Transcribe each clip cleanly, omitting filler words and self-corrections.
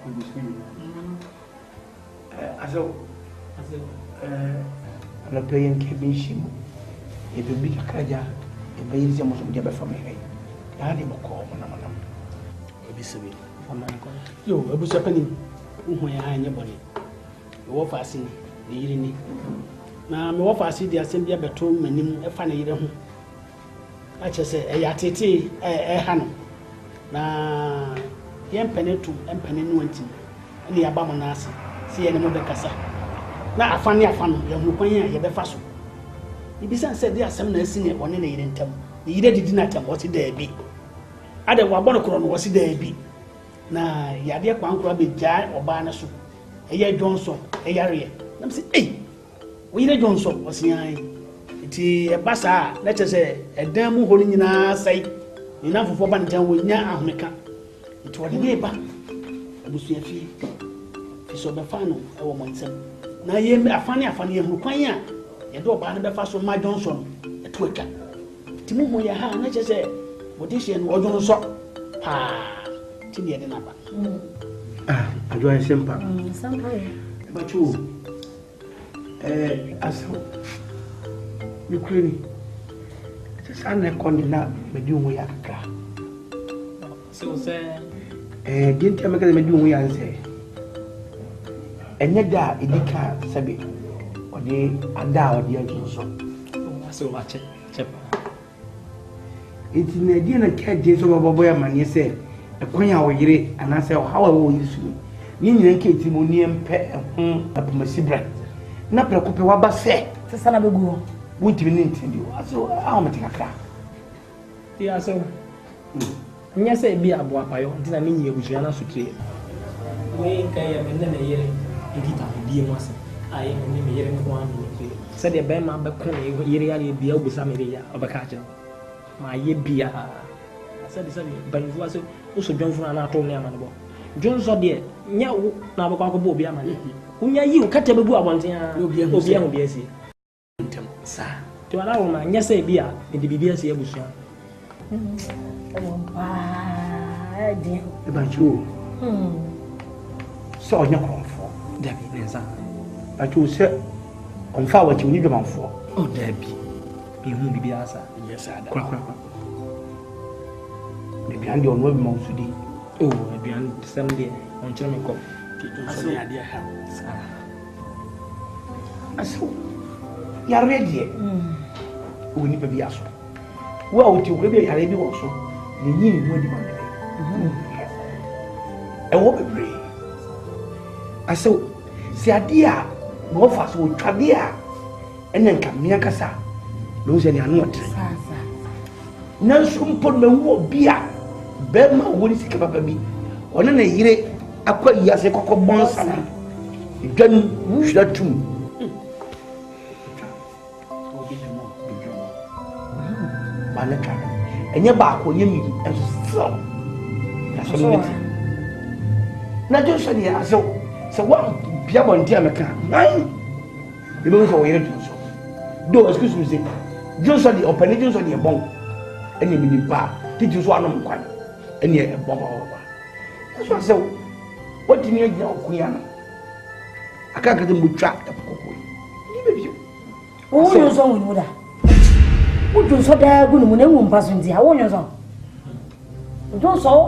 I'm playing Kebishim. If you be a Kaja, if you use most of the from me, I had him a call when I'm yo, I was happening when I had your body. You were fasting the evening. Now, I'm off. I see the assembly of the tomb and a funny home. I just say, a yatiti, a hanum. Now, young penny to and penny went and the Abamanasi. See any more Casa. Now, I find your fun, young Mupaya, your befasso. It is said there are some nursing at one in the Eden Tem. The Eden did not tell what it there be. Other Wabonacron was it there be. Now, Yadia Quanqua be Jai or Barnasu. A year Johnson, a yari. Let me say, hey, we the Johnson was young. It is a bassa, let us say, a damn holding in our sight. Enough for Bantam with Yamaka. It was a neighbor. I was your fee. It's over final, our months. Now, you are funny, who quite. You do buy the first of my Johnson, a twitter. Timu, your hand, let us say, what is your Johnson? Ah, Timmy, the number. Ah, I do a simple. But you, as Ukraine, just unrecorded with you, we are. So, sir, didn't tell me that we answer. And yet, that it can't say. They are down the engine so much. It's in a dinner cat days of a boy man, you say, a queen hour and I say, how I will use you. You Kate Timonium pet a Pumasibra. Napra Copewaba say, the son of a go. Won't even intend you. So how much a car? Yeah, so. Yes, I be a boy, did I mean you with Jana Sutri? We came in the year in guitar, dear was. I am hearing one. Said the Bema Bacon, Yeria, be able to Samaria of a catcher. My ye be a. Said the but it was also John from an atoll near Manabo. John saw dear, Yao, Nabako Bobia man. Whom you cut a boo one thing, Obia BSC. Sir, to allow my yes, a beer in the BBS Bushia. About you. So you're comfort. Debbie, but you said on fire what you need them for. Oh, Debbie, you won't be answer. Yes, I do. Maybe I'm your web mouse today. Oh, maybe I'm some day on Chemical. I say, I dear her. I saw you're ready. We need to be asked. Well, you will be ready also. The yin will be I won't be brave. I saw, see, a dear. More fast would Tradia and then come near Cassa. Those any are not. No, some put me won't be a Belma wouldn't see about me. On a year, I quite yes a cocoa bonsa. You done wish that too. Banaka and your back when you meet and so. That's what not just said, so what? Piabon Tiamaka, nine. You don't go here to so. Do excuse me, Jones on the operations on your bone. And you mean bar, did you swallow one? And yet a bomb over. That's what so. What do you know, Queen? I can't get them with trap. Oh, you're so good. Would you so there good when you pass in the hour? Don't so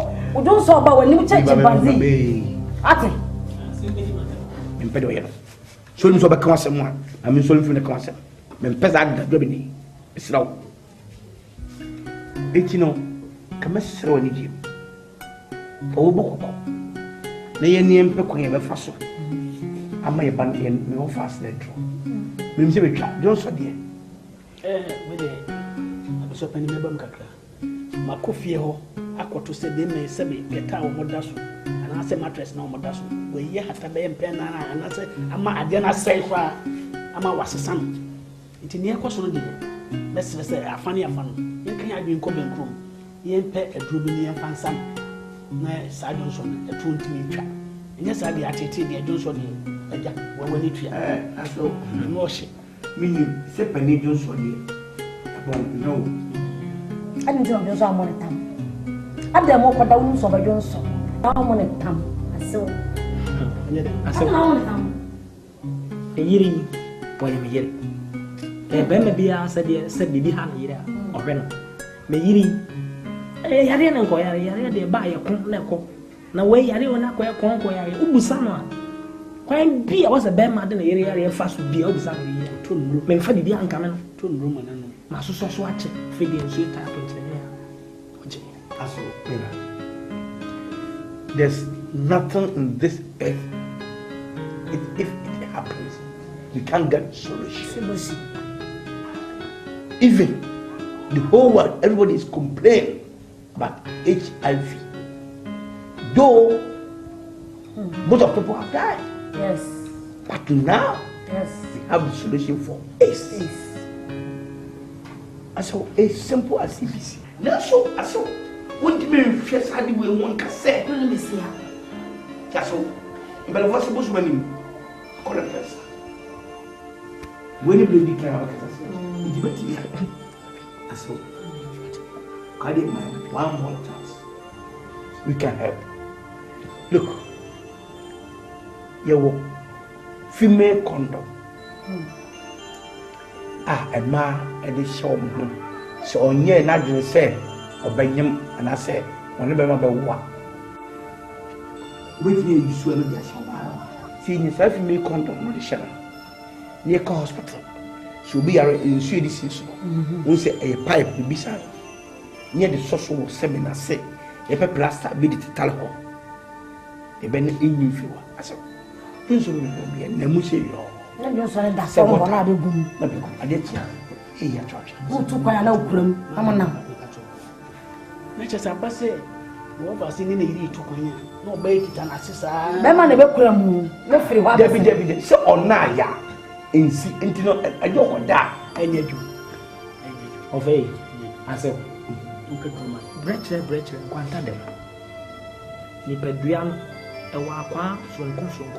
about when you check the bandy. Ati. Impedo. So you so back on someone. I mean, so from the concept. Men pesa dobini. It's now. It's no. Come so ni ji. O boko. Na ye ni empe ko ye be faso. Ama ye ban ye me o fast let through. Me se be twa. Don't so there. We dey. So pani me bam kakra. Makofie ho akoto se be me se be beta o moda so. Ana se mattress na o moda so. We ye hata be empe na ana se ama ade na sai kwa ama wasesam. Nti ne ekoso no de. Bese se afane afano. Ye kan adwen ko benkrom. Ye empe aduro bi ne ye fansam. Na sa Johnson e to ntimi twa. Nya sa de atete de Johnson de aja wawani twa. Aso mo hye. Mini se pani Johnson de. Bon no. Ani Johnson mo ne tam. Ada mo kwada unu so ba Johnson. Na mo ne tam. So, I said, a year, boy, a year. Ben be said, Bibi Hannah, or Ren. May ye, I didn't go, I buy a conco. No way, I didn't know conco, Ubusama. Quite be, I was a bad man in the area, fast would be outside the 2 room. Men for the young coming 2 room and my so watch it, figure sweet happens in there's nothing in this earth. If it happens, you can't get solution. Even the whole world, everybody is complaining about HIV. Though most of people have died. Yes. But now we have the solution for AIDS. So as simple as CBC. Now so what do you mean first how do we want to say? Let me see. Just so but what's supposed to mean? Call it first. When you believe you can have a so carry mind one more chance. We can help. Look, your female condom. A man at the show. So on ye not to say or him and I say, when never what. With me, you swallow the show. See, yourself female condom on the channel. Near hospital. She'll be in Swedish. We say a pipe will be sad. Near the social seminar say, a plaster be the talco. A ben in you feel as a prince will be a nemusi. Let me say that someone I did. Here, George. Who took my no room? Come on now. Let's just say, what was in the need to come in? No bait it and assist. Bema never cram. No free what Debbie, so on Naya. In see, I don't want that. And yet you. Of a, I said, Brethren, quanta them. Nipedrian, a waqua from Cushion.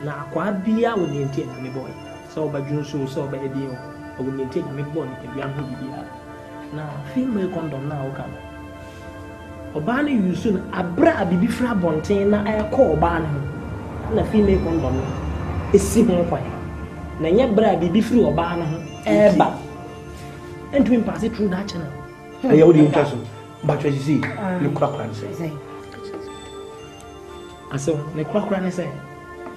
Now, quite be out with the intent, my boy. So by June, so by a deal. I will maintain a big body if you are here. Now, female condom now come. Obani, you soon a bra be fra bontain, I call Barney. And a female condom is simple point. Nanya bra be free or Barney, but and to pass it through that channel. I would interest but you see, the clock and say. I saw the clock and say,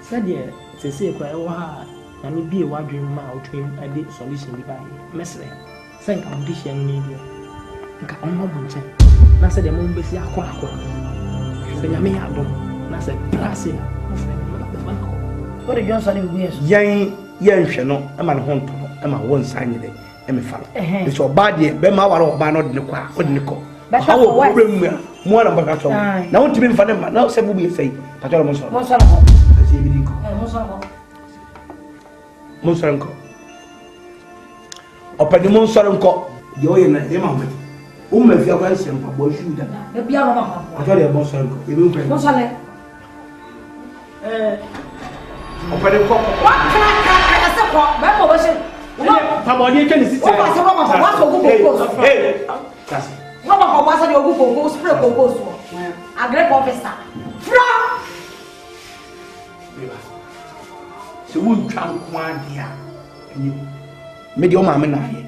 said, yeah, to say, cry, and it be a wide dream mouth to him a deep solution by Messer. Thank our dish and media. I'm not one check. I said, the moon be a quack. Say, I may have done. I said, Brassy. What are you saying? Young Channel, I'm a home, I'm a one sign day, I'm a fellow. It's your body, Bema or Banod in the quack, what Nico. But how will more than Bagato? Now, to be for them, now, say, we say, Patrol Monsanko. Open the Monsanko, the oil and the moment. If you are going to shoot them, I tell you, Monsanko, you will bring Monsale. Open the cock. What can I support? My motion. What you can see? What's a good go spray go? A great officer. So we can't one here. Media mamma na here.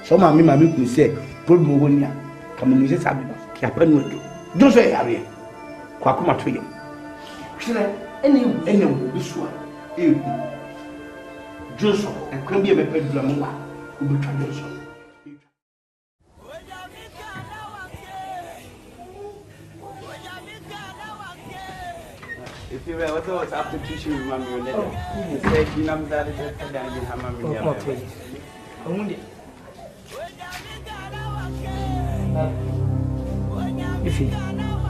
So mammy could say, problem one year. Come and use Sabi. Capen will do. Don't say area. Quackuma to you. Any will be sure. Joseph and can be a bedroom who will translation. If you were what's after tissue, mammy, you said you know that it's a damn hammer. If you,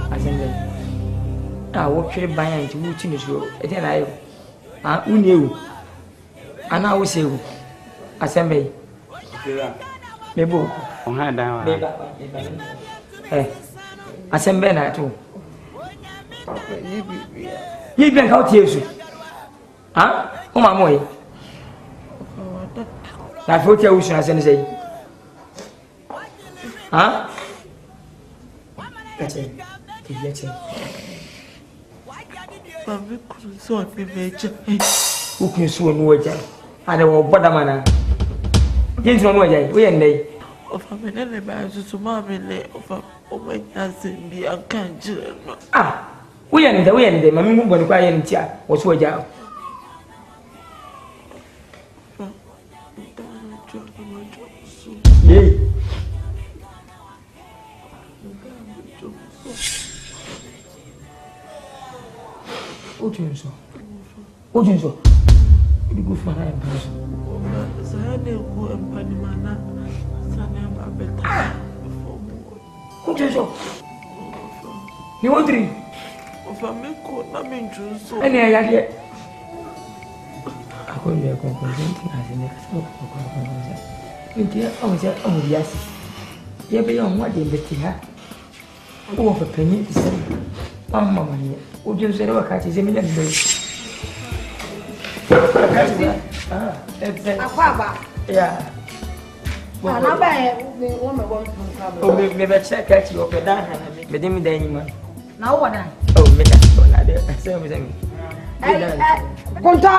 I think I walk straight by and to move in show. Then who knew? And I will say, Assembly. Maybe on her down. Assembly, I too. You been out here, huh? Oh, my boy. That's what you should say. Huh? Family could so major. Who can soon watch it? And I will bother man. Yes, one way, we and they. Of a minute, I was to mammy of my husband, the AKAN. Ah, we and the mammy won't cry in chair, was way out. Yea. What do you so? What do you so? You go for my house. What do you so? You want three? Of a milk, nothing to so. Any idea? I couldn't be a compliment as the next book. Oh, yes. You be on what they bet you. Oh, for penny to say. Mamma, would you say, oh, catch his imminent day? Yeah. Oh, maybe check you up and down, but then with anyone. Now what? Oh, make us go like that. Conta.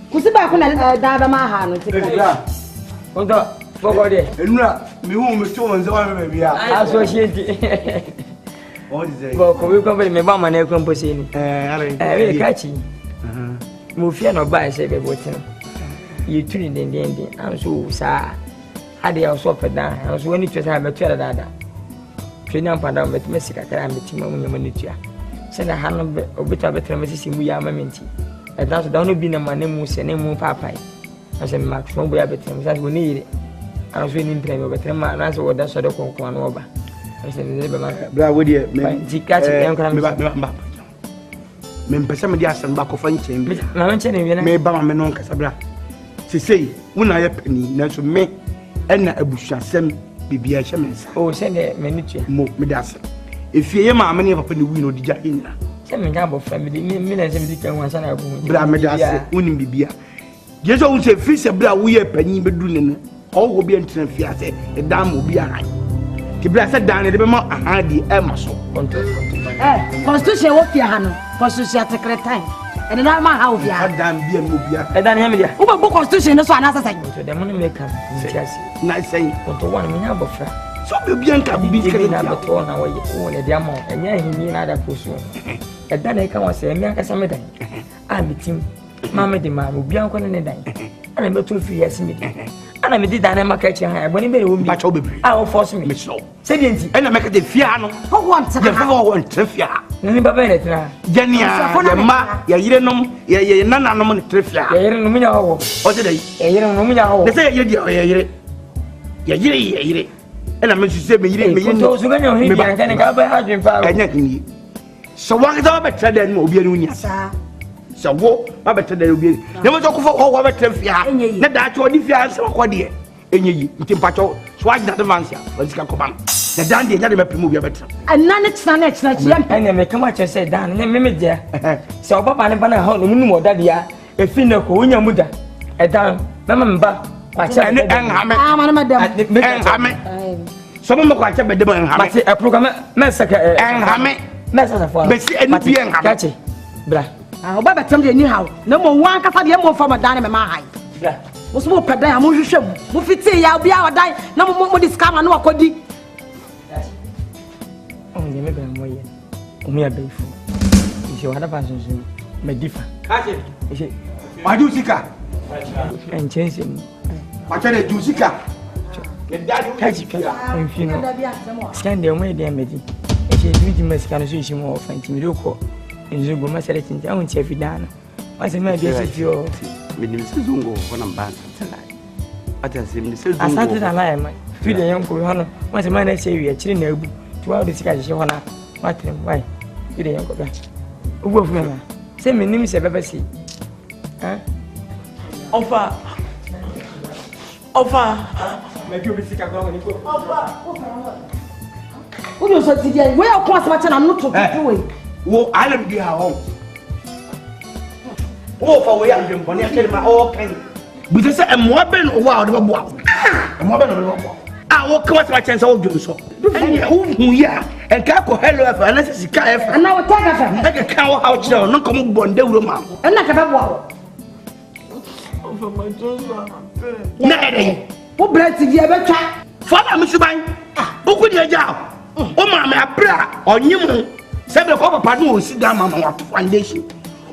Kusiba kuna dada mahano. Conta. What there? Me who me show and so baby. What is it? Go, we come with me, Mamma, and composing. Very catchy. Mufia no buy, say, you treat in the ending. I'm so sad. Had they also for that, I was when it was have a dada. Train up and down with Messica, I am the team of Monitia. Send a hand of a bit of a tremendous we are mammy. And that's the only been a man named Musa, named Papa. I said, Max, no way a bit, as we need it. I was winning play over 10 man, as well as the one over. I said, Bra, would you catch Mempesa dia san ba ko fanche mbi na menche ne wiena me ba ma me non kasabra se sei wona ya pani na so me ena abusuasem bibia hye mensa o se ne menitua mo me das efie ye ma me ne papa ne wi no digya hina se me ga bo family me na se me dika wansa na abu bra me das wonim bibia je so won se fi se bra wo ye pani bedu ne no o wo bi entina fi ase e dam obi ahan ti bra se dan ne de be ma ahan di e ma so constitution wo fia hano constitution secretary and na ma ha wo fia dan bia no bia e dan he me dia wo ba constitution no so anasa sai so dem no make am ntiasi na sai to one me nya bofra so be bia nka bi secretary na beto na wo ye wo ne dia mo enya hini na da posu e dan e ka wa se me aka sa me dan a bitim ma me de ma obi an ko ne dan ana me to fi yesi me ana me di dan e maka chi ha e boni be wo mi ba cho bebre a wo force me so se di enti ena meka de fia no ho want ya fa ho want fia ni baba ne tra jania ya ma ya yire nom ya nana nom ne trefia ya yire no munya ho o te dai ya yire no munya ho de se ya yire ya yire ena me suse me yire to so ganya ho ni ya kan ka ba ha dwen pa enya ni so wa ga ba tra den mo obi anu nya so wo ba ba tra den obi ne mo to ko ho wa ba trefia ne da cho di fia se ko de enyeyi nti mpacho so wa gina de mansia wa sika ko ban na dan de nya de mepemu bi abetra anane tsana tsana chiam ene me kama che se dan ne me dia se obaba ne bana ha no munum oda dia e fi na ko onya muda e dan mama mba kwa che ne enhame ma na madam enhame so mo kwa che bede mo enhame mate e program me saka enhame me saka fo besi enu bi enhame kache bra obaba tam de ni hawo na mo wan kasa de mo fa madan me ma hai bra mo so mo pedan mo hwehwem mo fiti ya obi a wadan na mo discount na wakodi onye me bra mo ye omi abefu ise wada pa so me difa kache ise waju sika enchense wacha de ju sika ke dadi kache enfino scan de mo de medi ise duji masika no so ise mo fanti mi doko enzo go masere tinta on che fidana wase me de se fio Minim sezongo kona mbanga tsala ata sim sezongo asante na la ema fi de yanko hono wase me na se wi akiri na abu tuwa de sika je hona matrem wai fi de yanko ba ubo fu na se minim se baba si ha Ofa me bi obi sika kwa ni ko wo yo so ti dia we akwa se ba cha na no to we wo alam di ha ho wo fa wo ya ndem boni akere ma o kan bu se se emwa ben o wa o de bo emwa ben o de bo a wo kwa sa chen sa o dun so enya wo hu ya and kako hello if and this is ka if and now take a make a cow out there no come bonde wuro ma and na ka bo Over my daughter. na ere wo bread ti e betwa fada me suban oku de ja o ma me abra onyim se be ko papa no osi da mama wa foundation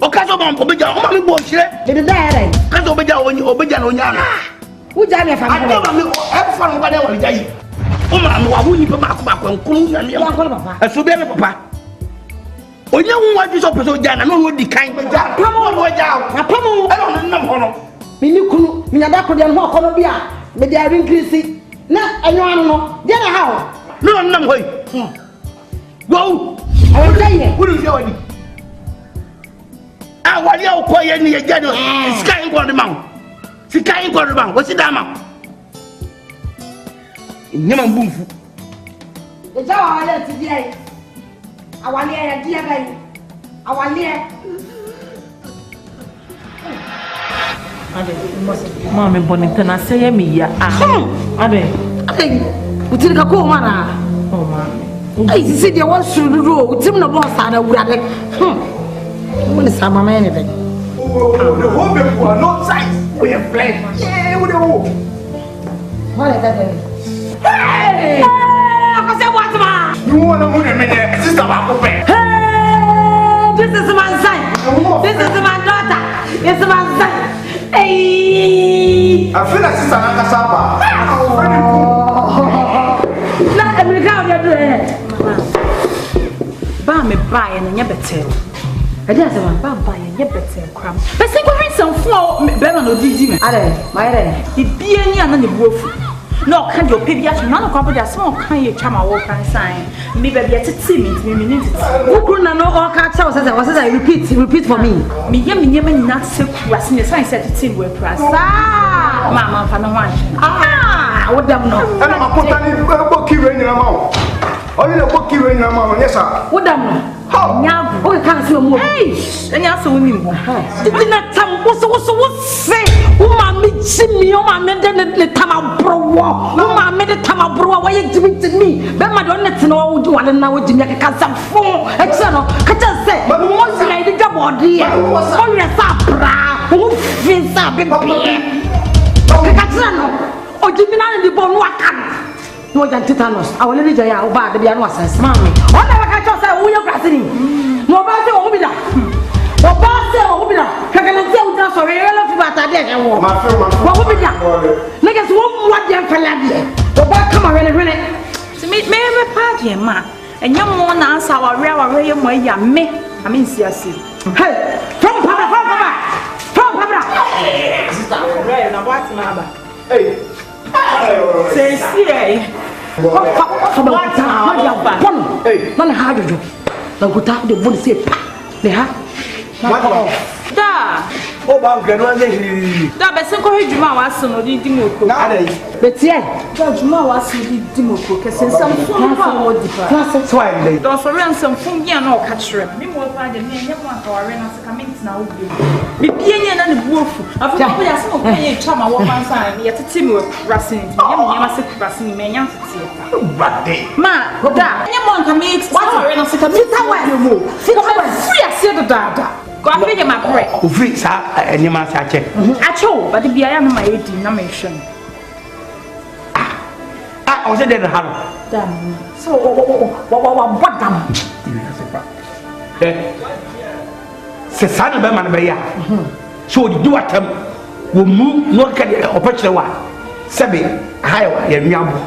o ka so ba obeja o ma me bo hire de da ere ka so obeja na onya na wo ja me fa I don't know e fa no ba de wa jayi o ma no wa woni ba ko nkuru na me ya ko papa aso be me papa onye hu wa ju so peso ja na no di kan be ja pamo no ja na pamo e no nam hono mi ni kunu mi nyada ko de no ko no bia me de ari increase na enyo anu no de na ha no nam hoy wow ayo jaye wuri je wani a wali o ko ye ni ye ja no sky ko de man sky ko de man wo si da man nyama mbumfu e ja wa wale ti dia awale ya dia bai awale ade mama bonita na say me ya ade utiri ka ko mana oh mama ai si dia wan suru ro utim na boss ana wurade mo ni sama ma ne be the whole people are not size we are playing yeah we do wala da da hey ko se what ma you want to move me sister ba ko pe hey this is my son this is my daughter this is my son hey I feel like sister na ka saba na America o do ba me ba ye na nya betel ade asema ba ye nya betel kram be se ko rin san fo be na no didi me are my re bibia ni ana ne buofu na o kan de o pe bia so na no kwa bo da so o kan ye twa ma wo kan san me ba bia tete me ni tete ukuru na no o ka cha o se repeat for me me ye me nyema ni na se ku ase ne san se tete wo pra sa mama fa no wan wo dam no ana makota ni bo kiwe ni na ma o oyi le bo kiwe ni na ma o nyesa wo dam no nya o ka se mo hey enya so woni mo titi na tam wo se wo ma me chimi o ma me de ne tam abrowo wo ma me de tam abrowo wa ye jimi be ma do ne tena wo di wale na wo jimi ka sa fo e tse no ka tse se mo si na ide gabo de o ye sa bra wo fi sa be ka tse no o jimi na ni bo no aka no jan tetanus awole ni jaya o ba de bia no asas mami o na ka tse se wo ye krase ni no ba se o bi da o ba se o bi da ka ka ntia u tra so re lo fi bata de e wo ma fe wo bi da na ke so wo mu wa de fela de o ba kama wele me pa de ma enya mo na ansa wa re ye mo ya me ame nsiase hey from papa sister right na what na ba hey say see mana ha jojo na kuta de bon se pa le ha da o ba ngre no ande da be se ko hejuma wa so no di moko na ade betie da juma wa so di moko ke se sam fun pa wo di pa so I dey do so ran sam fun bia na o ka kire me mo pa de me nya mo aka wa re na se ka me ntina wo bi me bia nya na ne buofu afa ko ya se mo kan ye twa ma wo fan san me ye tete me rasin me nya ma se rasin me nya tete bade ma da nya mo kan me twa re na se ka me sita wa free ase da go afi de ma kore o free sa enima sa che acho but bia ya na ma edi na me hwe o se de na ha da so what dam se sa na be ma na be ya so di do atam wo mu no ka de opachire wa sebe hayo ya nuabo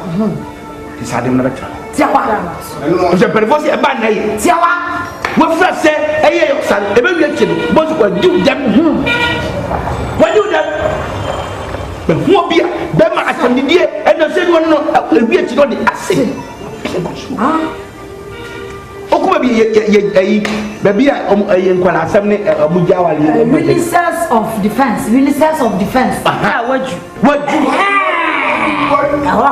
ti sa de na be tra tiawa o se perfosi e ba na ye tiawa wo fra se eye yo sa e be wi achi no bo so kwa du dem wa du dem be ho bia be ma asandidie e na se no no wi achi no de ase okuma bi ye be bia ye nkwala asem ne abuja wale ministers of defense ah waju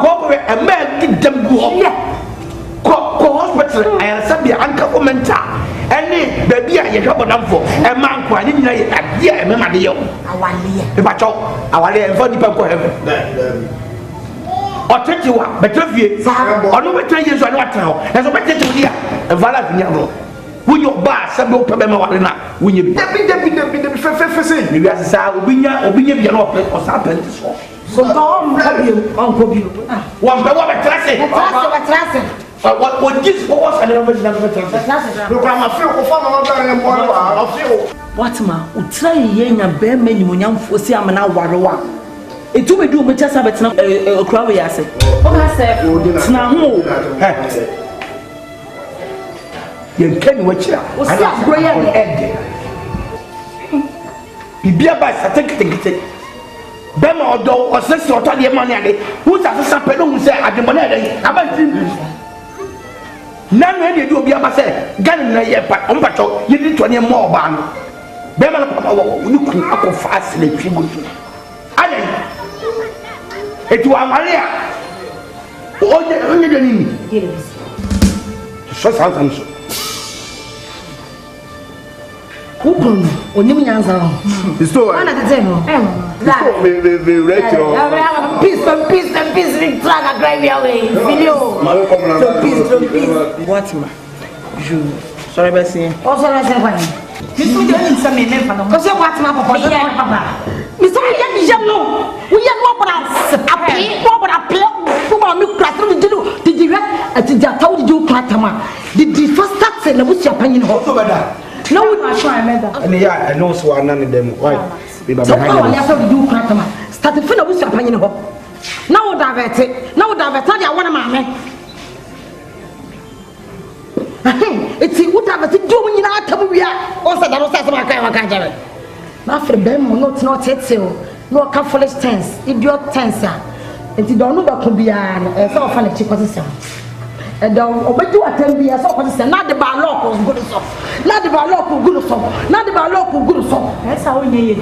ko be e ma di dem go ko hospital ay sabia anka komenta ene be bia ye hwabodamfo e ma nkwa ni nyina ye adia e ma de yo awale e ba chaw awale e fo di pa ko heaven Otetewa betrefie ono betra Yesu ani watena enso betetewo dia vala finya bro wunyo ba sabe opebe ma wale na wunye bi debi fe se ni wiase sa obinya bi na osa penti so dom kabio wa betra se what this for was and never betra look am afio ko fa ma ba ne mo wa afio watma utra yenya be manyumunyamfo si amana warewa etu be du mo chasa betina okra we yase o ka se tna ho yen kan wachira o si agro ya ni egg bibia ba satekete bema odo osese oto de ma ne ade hu sa sa pedo hu se ademo na ade abanti nanu e de du obi aba se gan na ye pa o mpacho ye di to ne mo oba no bema na papa wo ni ku akofa asle twigo ade etu amalia onye de nini so sa so Kupun, onye munyanza. Isto. Ana tezeno. Me retro. Peace, traga drive away. Filho. Malo como na. Peace. What ma? You. Sorry be say. O sorry say kwani. Me so dey nim say me memfa no. Ko se what ma papa. Yeah, papa. Me so ya di jam no. We ya no bra. Api, no bra play. Kuma mi kratro di dilu. Di diwe ati ja taw di ju kratama. Di first start say na busi apanyin ho. so bada No we are trying meda. and yeah I know so anani dem why be So behind ya so di ju kratama. Start fi na busi apanyin ho. Na wo davete dia wona maame. Eti wuta ba ti do nyina atam wia o sa da no sa ma kan wa kan jare na afre ben mo not tete o no ka foolish tense idiot tense a enti do no ba ko bia no e sa o fa na chi kwose sem e do obeju atam bia sa o kwose sem na de ba lock o gudu so na de ba lock o gudu so E sa onye ye.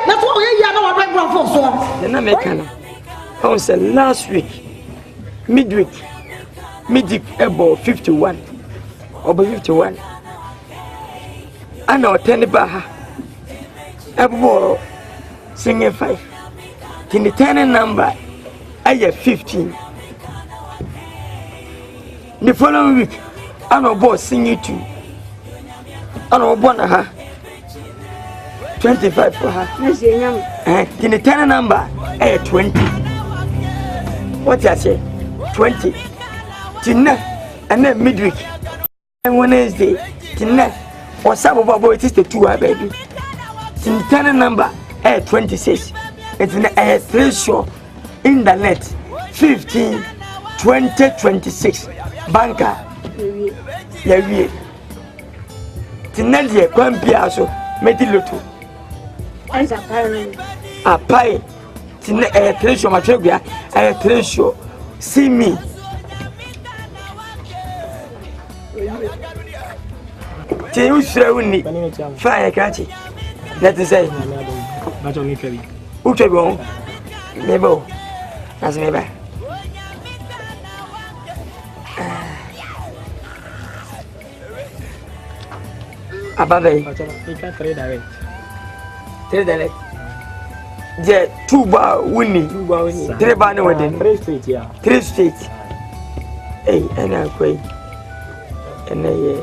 na to onye ye na wa background for so Na me kana. I was last week midweek about 51 over 51 ana otene ba ha ebo singing 5 the turning number aye 15 the following week ana obo singing 2 ana obo na ha 25 for her the turning number aye 20 what you say 20 tinna and then midweek and Wednesday tinna or some of our it is the 2 baby tin turning number 26 it's in a 3 show in the net 15 20 26 banker yeah we tinna die kwambia so mediloto As a parent. a pie tinna 3 show ma twegua 3 show see me Ti you shrewni fine kachi that is say But only carry. who to go nebo as me ba ababe But you can't trade direct. tell that je 2 ba winni 3 ba ne weden 3 straight, yeah. 3 states eh ana kwai ana ye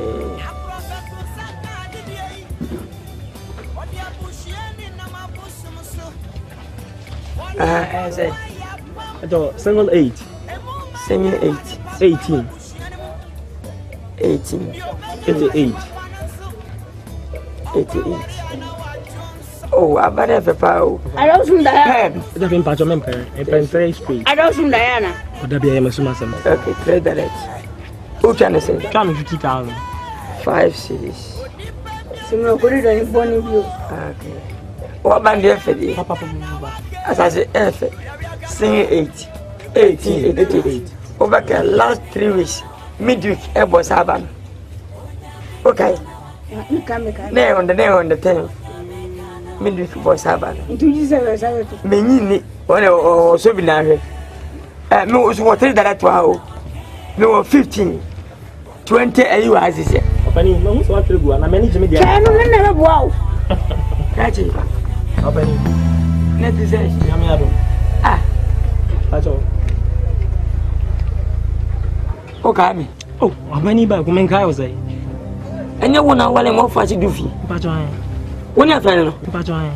I said Single 8. singing 18. 18 88. 88 oh abana papa oh I don't from Diana. pen It's a patch of member. A pen 3 straight. I don't from Diana. Would that be a Masuma? okay trade that who can say Trying 50,000. 5 cities So no good on born in you. okay what band there for the Papa, as I say F singing 88 over the last 3 weeks midweek ebo saban okay You can make a nay on the 10th midweek boy saban into Jesus. me nyini one o so bi na hwe me was what that to how me was 15 20 ayi wa asise Opening, no, who's what to go? And I manage me there. I don't never wow. kachi Opening. net say Yamiado. ah That's all. Okay me. Oh, Abani ba ko men kai o say. Enye wona wale mo fa ci dufi. Pa join. Woni afran no. Pa join.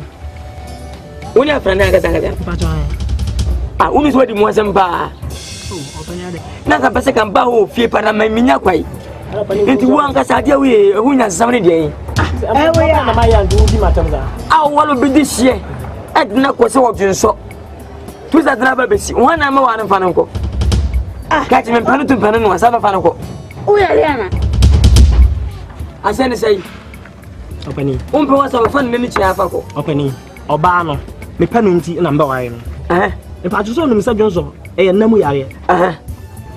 Woni afran na gaza. Pa join. Ah, unu so di mo asem ba. Oh, Abani ade. Na ka pese kan ba ho fie para ma minya kwai. Enti wo anka sa dia we ehunya sesam ne dia yin. We ya na ma ya ndu bi matam za. Ah, walo bi di hie. Edna ko se wo dwunso. Tu za dna ba besi. Wo na ma wa na fa nko. Ah, ka ti men panu tu panu no sa ba fa nko. O ya Riana. Asene sei. Opani. Umpe wa sa ba fa ne chi afa ko. Opani. Oba no. Me panu nti na mba wa no. E pa so no mi sa dwonso. E ya namu yare.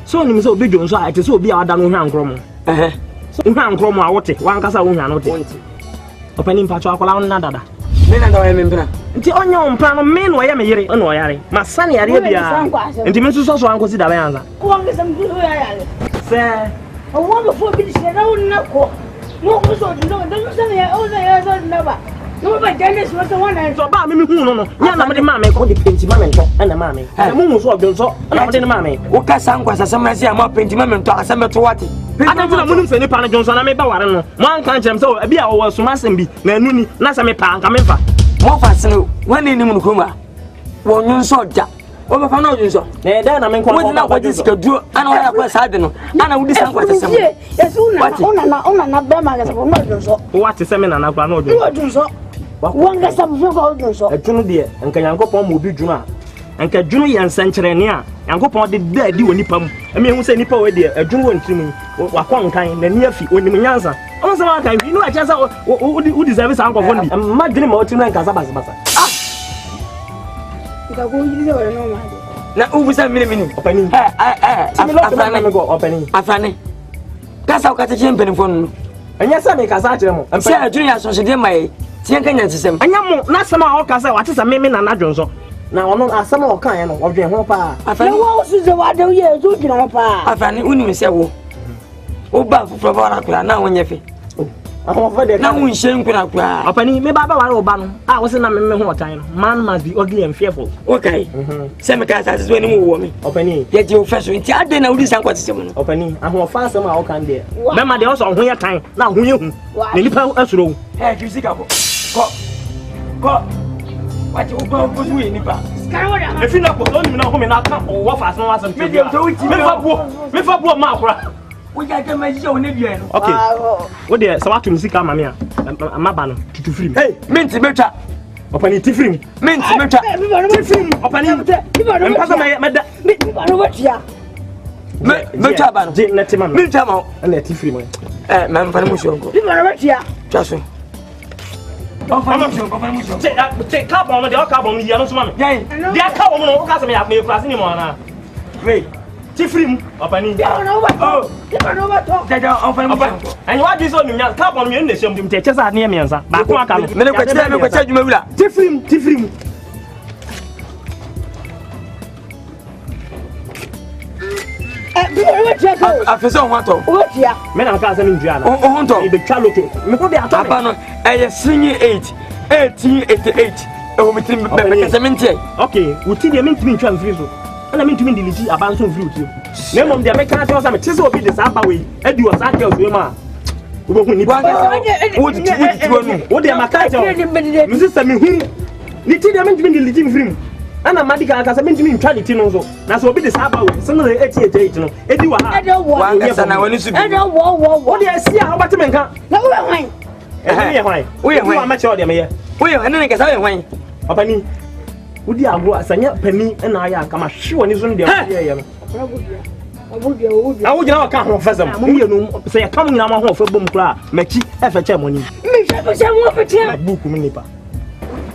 So ni mi so obi dwonso a ete so obi a wada no hwa nkro mo. So hwa nkro mo a wote. Wan kasa wo hwa no te. Opani mpa cho akola no na dada. Me na da wa me mpena. Nti onye ompa no me no ya me yere no yare. Ma sane yare bia. Nti me so so anko si da ba yanza. Ko wanga sam du ya yare. Se. O wanga fo bi se na wonna ko. Mo ko so du no do so na ya o na ya so na ba. No ba jane so so wana so ba me hu no no. Nya na me de ma me ko de penti ma me nto. Na ma me. Mo hu so odwonso. Na me de ma me. Wo ka san kwasa sam na se ama penti ma me nto asem beto wate. Adam na munum se ni pa na dwonso na me ba ware no. Mo an kan kyerem se e bia wo soma asem bi na anu ni na se me pa anka me fa. Mo fa sene wani ni mun kuma. Wo nyunso da. O ba fa na nyunso. Na e da na me nko na kwa disika duo ana wa ya kwa saade no. Ana wudi san kwasa sam. Yes una na be ma ga so no dwonso. What se me na na kwa no dwonso. Wanga sam so ko dwonso. Etunu de nka Yankopon mo bi dwunu a. Nka dwunu ye nsankyerene a Yankopon de da di woni pam. Eme hu se nipa we de adwunu won tirim wa kon kan na ni afi onim nyansa. On se ma kan wi no a chesa o deserve san kwafo ndi. Ma dwene ma o tirim nka basa. Ah. Nka ko yiri se no ma de. Na ubusa mini. Opani. Afrane me go opani. Afrane. Kasa o kata chempe ni fonu. Anya sa me kasa akire mo. Se adwunu ya so de mai. Tien kan nyansesem. Anya mo na sama o kasa wa tesa me na dwonso. Na ono asama o kan ye no odwen ho pa. Afrane wo su ze wa de ye so dwena ho pa. Afrane uni me se wo. O ba fu probara kula na wonye fe. Ahon fa de na won hyen kuna kula. Opani me ba ware oba no. Ah wo se na me ho otan no. Man must be ugly and fearful. Okay. Se me kasa se ni mo wo me. Opani. Ye je o feso nti ade na wudi san kwatesem no. Opani ahon fa asama o kan de. Me ma de o so ho ye kan na ho ye hu. Na nipa asuro. Fisika ko. Ko. What you go go do nipa. If you not go on na ho me na ka o wa fa asama wasam. Me fa bo ma akura. We got them as you need you. Okay. What there so what music am me amaba no tutu free. Hey, minti mecha. Opani ti free. Minti mecha. Ti free. Opani. Mpasa me da. Me no watia. Mecha ba no. Je na ti ma. Minti ma. Na ti free mo. Me mfa mo shonko. Me no watia. Chaso. Take carbon no the carbon ni ya no so ma me. Dia carbon no o ka se me ya me klase ni mo na. Wait. Tifrim opani no ba no ba to jaja opani and what this on nya carbon me nne sem dim te chesa na me nsa ba ko aka no me ko cha djuma wula tifrim bi o watia ko afeso ho ato watia me na ka se me ndua na o ho nto e be twa loto me ko de ato apa no eye sinye 1888 e wo mitrim be ka se mentie okay wuti de mentimi ntwa mfiri so na me ntumi delete abanso mfiri uti na mom de me ka tell me tese obi de sa ba we adi o sa girls we ma wo hu ni ba wo ti no wo de ma ka tell me sister me hu ni ti de me ntumi delete mfiri ana madika aka se me ntumi ntwa de ti no so na so obi de sa ba we se no 88 no edi wa ha wa ngasa na wani su bi wo de sia ho bate me nka na wo hwan wo ye hwan ma che o de me ye wo ye ene ne kasa ye hwan opani udi agro asanya pani na aya kama hwe ni so ndem ye ye no awu gina ka ho fazam ye no se ya kam nyina ma ho fa bom kura machi e fa che moni me se mo fa che buku mu nipa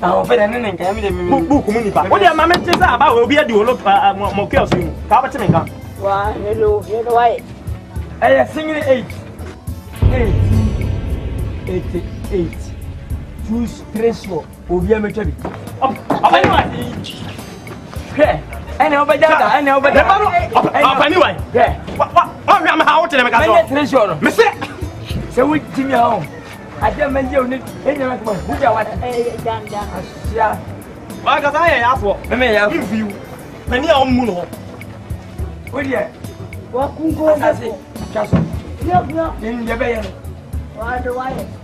o fe ne ne nka mi de mi buku mu nipa wo de ma me che sa ba obi adi wo lo mo ke osu mu ka ba che me nka wa hello why aya singing 88 choose 3 obi ametwa bi apani wa ene obada ene obada apani wa wa hwa ma ha wo tele me ka so me 3 show no me se wo timi ha ade me je oni enya ma ko hu bia wa dan asia wa ka sa ya afo me ya view mani a mu no wo die Wakungo asase chaso yo nin de be yen why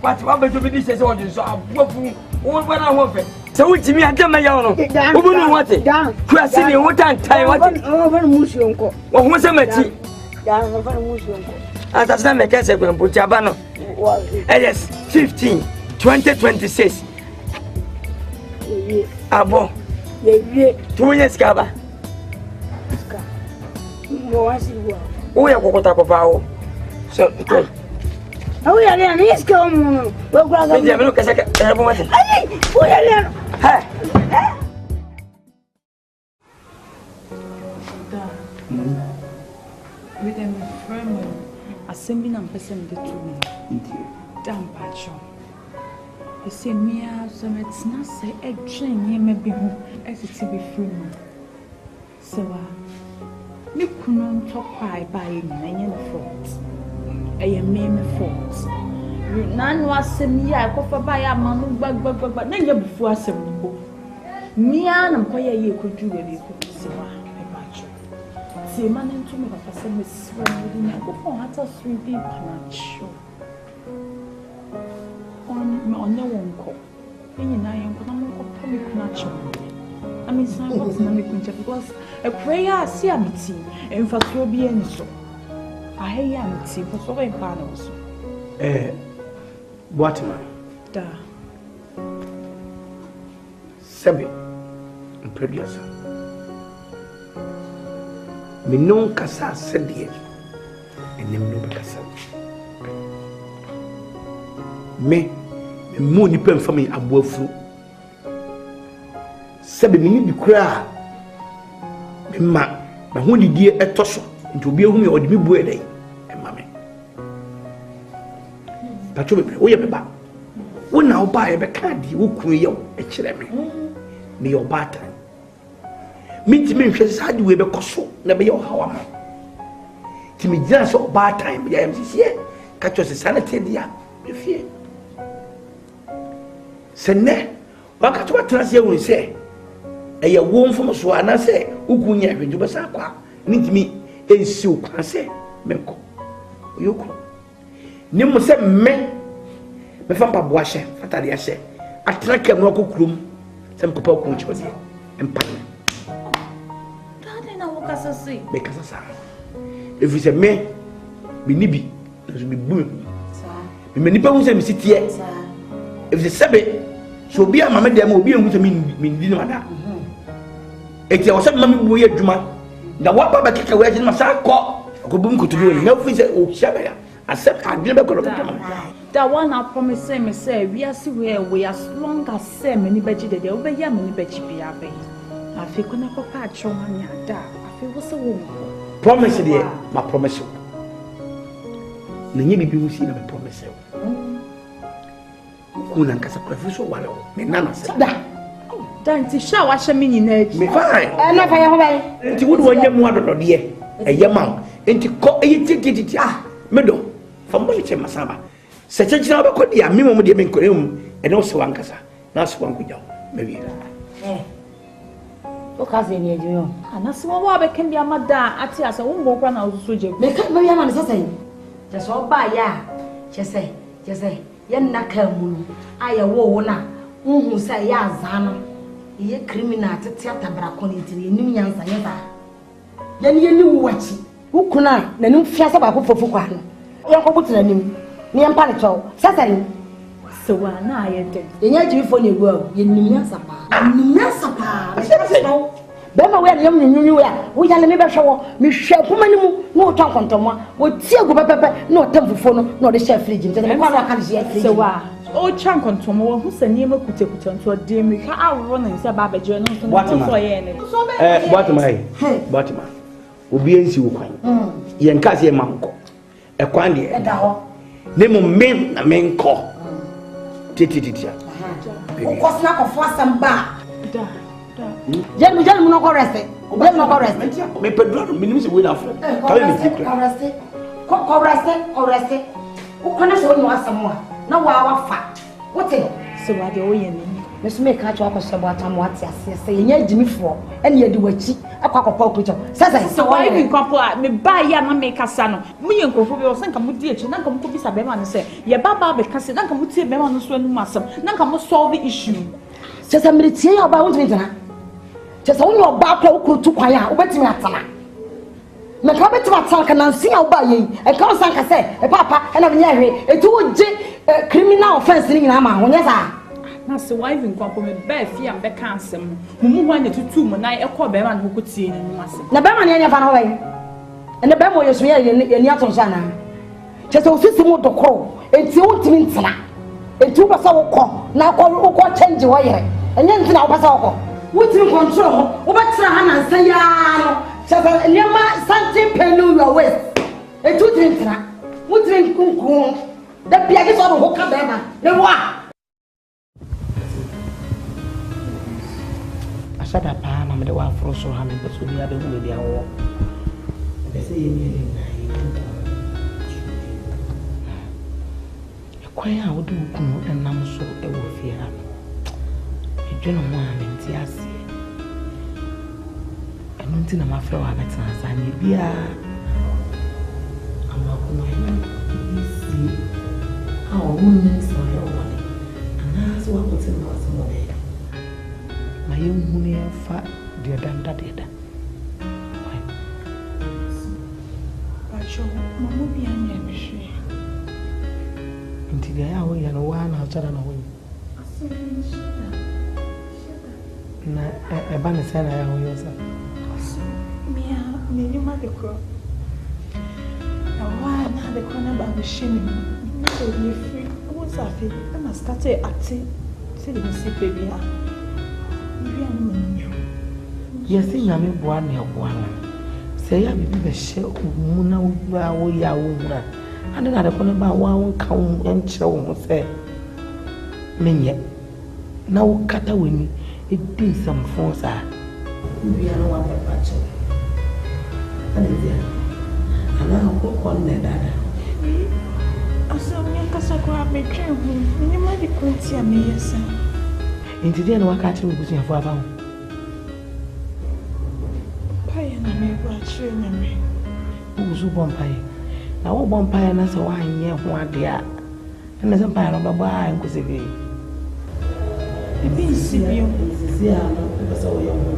what be to be this so odin so abofu won bana ho fe se wutimi adama ya no ubunu wate kwasi ni wutan tai wate musu nko wo ho se mati dan musu nko asase me kese kwen puti aba no yes 15 2026 abo ye tuye skaba mo wasi wa o ya kokota ko bawo so o ya le ani ska mo wo gwa ga me je me no kese ke bo wate ai o ya le ha with them friend assembling and person the two damn patch they say me so it's not say a train ye me be hu as it be free so me kuno talk by na yen fault e me fault you nan was me ya ko fa ba ya manu gbagba na nya bufu asem ko me an ko ye ko du we ko so see man into me papa say me swear me go for hata sweet deep panacho on your uncle. In I am probably panacho. I mean, some what's not making because a prayer see a meeting and for to be any so. I am tea for so many panels. What man? Da. Sabi, and producer. Me non kasa sedie, and nem no kasa. Me mo ni pem fami aboafu sebe me ni bi kura me ma ho didie etoso nti obi ehu me odi mi bue dai e ma me pacho be wo ye be ba wo na wo ba ye be ka di wo kun ye e kire me me yo ba tan me ti me hwe sa di we be koso na be ye hawa ma ti me jira so ba tan be ya msisi ka cho se sanete dia be fie sene wakati wa transi ewu se eye wo mfom so ana se ugunya hweju besa kwa nintimi ensi ukwa se menko oyoko ni mo se me fa mpa bo ahye fatade ahye atraka mu akokrum se mkopa ko nchi odi empa Dade na wo kasa se me kasa sa efi se me ni bi so bi bu sa me nipa hu se me sitie sa efi se sebe so obi ama me dem obi enhu se me ndi no ada eti o se ma me bu ye adwuma na wa ba keka we agye ma sa ko bu nkutu ni na ofi se o hia ya accept adwene be ko that one I promise me say we are see where we as long as say me ni beji de we ya me ni beji bia be afi ko na ko pa atro ma nya da afi wo se wo promise de ma promise na nyi bibi wo si na me promise kuna nkasa professor wale me nana se da danti sha wa hye me nyina agi me fine na fa ye ho bai nti wo do nya mu adodo de eye ma nti ko eye tititi medo fa mo che masaba se chechira ba ko dia me mo de me nkorem e no se wankasa na se wanko jaw me wi o ka se ni eju yo ana se wo ba kan bia mada ati asa wo mo kwa na wo so je me ka me ya ma ne sasa yi je so ba ya che se ye naka mu aya wo na unhu se ya azana ye criminal tete atabra ko ni tiri nim nyansa ye ba ye ni wo wachi ukuna na nim fiasa ba ko fofu kwa no ye ko butra nim ni en pa ne chow sasa ni se wa na aye de ye nya ji fo ne go ye nim nyansa pa be ma we ne nyunyu ya wo ya le me be hwe me hwe kuma ni mu no to kontomo wo tie go pepepe no tam fufo no no de share fridge nte me kwa no aka de share fridge se wa o chan kontomo wo hu se niema kutekuta nto de me ka awro na nse ba beje no so ye ne Batima obi ensi wo kwan ye nka se ma nko e kwan de e da ho ne mo men na men ko titititia ko sna ko fo asamba Jenu no ko rest. Me pedro minimum se we na fo. Kale ni fikra. Ko rest. O kana se wonu asamo a na wa fa. Wote se wa de o ye ni. Miss make catch walk so about am what ya say ye Jimmy for and ye di wachi akwa kucho so why you kwapo me ba ya na make asa no mu ye nkofo bi o sanka mu di echi na nka mu ko bisa be ma no say ye baba be kase na nka mu tie be ma no so anu asem na nka mu solve issue just a minute tie oba won timi tana just won your ba kwa ukurutu kwan ya obetimi atana me ka betimi atana kana nsin ya oba ye e ka sanka say e papa e na nya hwe e tu wo je criminal offense ni nyina ma wonya sa na se wife nkwapo me ba fi am be ka asem mu ho anya tutu mu na e ko be ma no ko tie ni mu asem na be ma ne nya fa no we ene be mo yesu ye ni aton sha na just o sisi mu dokoro enti wo ntimi ntena enti wo basa wo ko na ko change wo yere enye ntena wo basa wo ko wo ntimi control ho wo betira ha na nsa ya no just nyama something penu your waist enti wo ntimi ntena wo ntimi kunku da bia ke so ho ka be ma ne wa asada pa na me de wa afro so ha me be so bia be hu me bia wo be se ye ni na kwai a wo du kunu enam so e wo fie ha edwene ho a me nti ase enu nti na ma fra wa betina sa ni bia ama ko no ni si a o ni so yo wa ni ana so wa ko tin ma so mo de ma ye hu ni fa de danda de da Pacho mama bi anya me hwe nti ya wo ya no wa na achara na wo na e ba ne sana ya wo yo sa mia ni ma de ko awa na de ko na ba me shini na so ni free wo sa fi na start acting se de si pe bia bi anu mo yesi nyame boa ne boa no se ya bibi be hye mu na wo ya wo mura ande na de ko ne ba wa won ka wo enkyere wo se menye na wo kata wani edin samfo sa bia no wa pa cho ande dia ana ko ko ne dada asa mi kasa ko abetwe hu ni ma di konti a me yesa enti dia no wa ka tiri busu afo aba ho pa ya na me ba chire na me busu bompai na wo bompai na se wa anye ho ade a na se mpa no baba en ko se bi ebi nsibio sisi a no ko se wo yo mo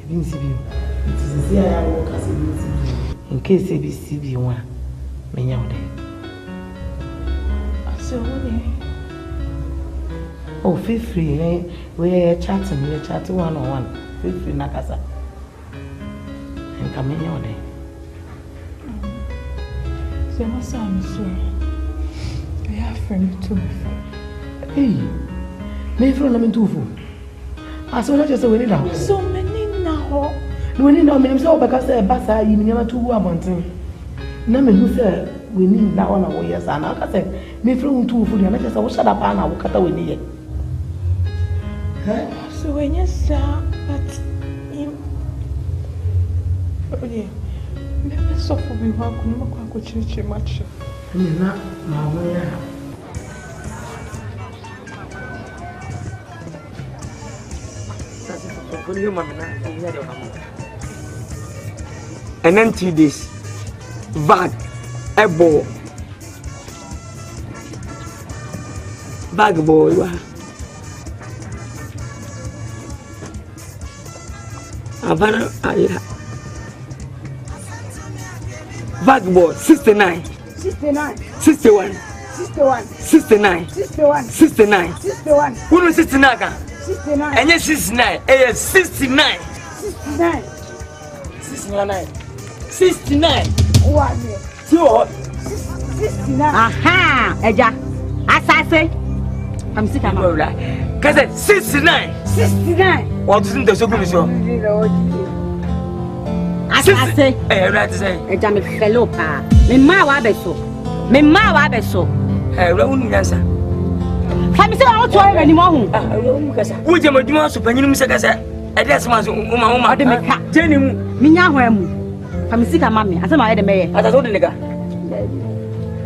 ebi nsibio sisi a ya wo ka se bi nsibio in case ebi sibio wa menya wo de ase wo ni oh feel free we chat one on one feel free na kasa en kamenya wo de so ma sa mi so I have friend to me. Hey, me friend na me tufu. Aso na just we ni da. So many now. No we ni na me say obeka say basa yi ni nyama tuwu abonten. Na me hu say we ni da ona wo yes ana ka say me friend tufu ni na just wo shada pa na wo kata we ni ye. So when you say but him okay. Me so for me wa ku no kwa ko chichi match. Ni na wo ya. And then 2 days, bag, a ball, bag boy, Havana, bag boy, 69, 69 61, 61 69, 61 69, 61 who is 69? 69 And yes, 69, 69, 69 69. What? 69. Aha, eja. Asase. I'm sick of it. Cause 69. 69. What isn't the so good show? Asase. Right to say. Eja me fellow pa. Me ma wa beso. Me ma wa beso. Wouldn't answer. Fami se wa to re ni mo hu. Would you do so penny say? I guess my woman, de me ka. Jenny, Me nya ho amu. Fami sika mami. Asa ma ye de me ye. as I told the nigga.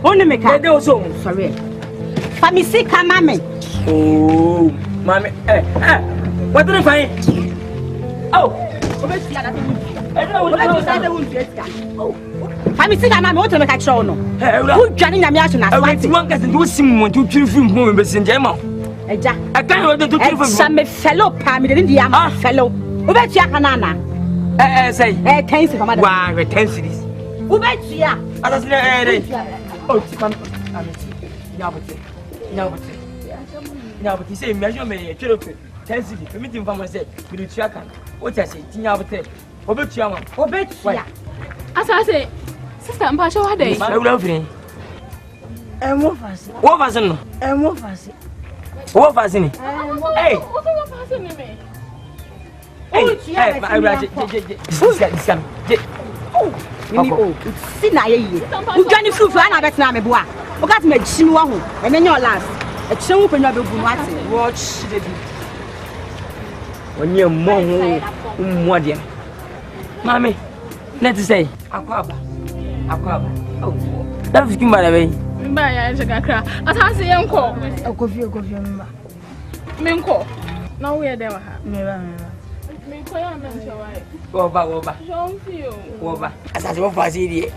Only me ka. They also Sorry. Famisi kamame. Oh, mommy. What do you find? Oh, Famisi kamame, what do you catch on? Who joining the mission as one cousin to Simon to kill him home in Jemma. I can't order to kill him. Some fellow Pammy in the fellow. Who bet Yakanana? Say, 10 for my 10 cities. Who bet ya? I don't know. Oh, no, but he said, measure me a children. 10 cities. Permitting for myself. With the Chakan. What I say, Tina, Obet Yaman. Obet ya. As I say, Sister Mpasha, what day? I love you. And what was it? What was it? And what was it? What was it? Hey, Sina ye. Who join fruit for another time, boy? Who got me chihuahua and then your last. A chunk when you're watch the when you're more dear. Mammy, let's say, Aquaba. Oh, that was good by the way. By Jacka, as I say, Uncle. A coffee, Minko. Now we are there. Over. As I was here.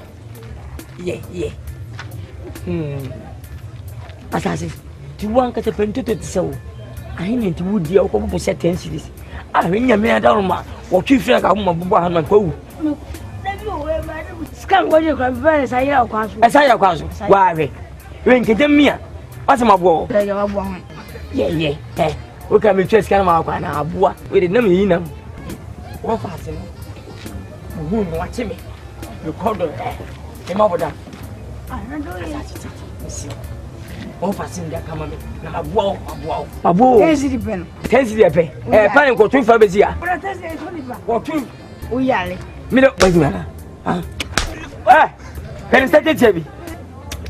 Yeah. As I say, to one cut a printed so. I need to would the open set 10 cities. I mean, a man down, or 2 francs of my co. Scam what you can buy as I have. Why? When get them me. What's my ball? Yeah. We can be just kind of our boy with the name in them. What fast? Who watch me? You call them. Came over there. Oh, passing their camera. Now, wow. Tensi pen. Planning for 2 fabs here. Or 2. We are. Middle, wait a minute. Can you start it, Chevy?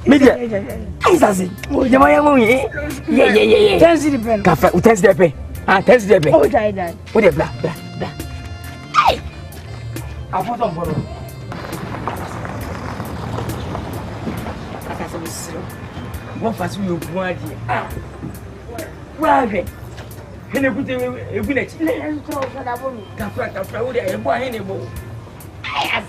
Media. Isazi. Oh, the Miami. Yeah. Tensi pen. Cafe, who tells their pay? Tells their pay. Oh, die. What a black. Hey! I'll put on for what was you want here? Well, then, and I put a village. Capra, would I have one anymore? Oh, yeah.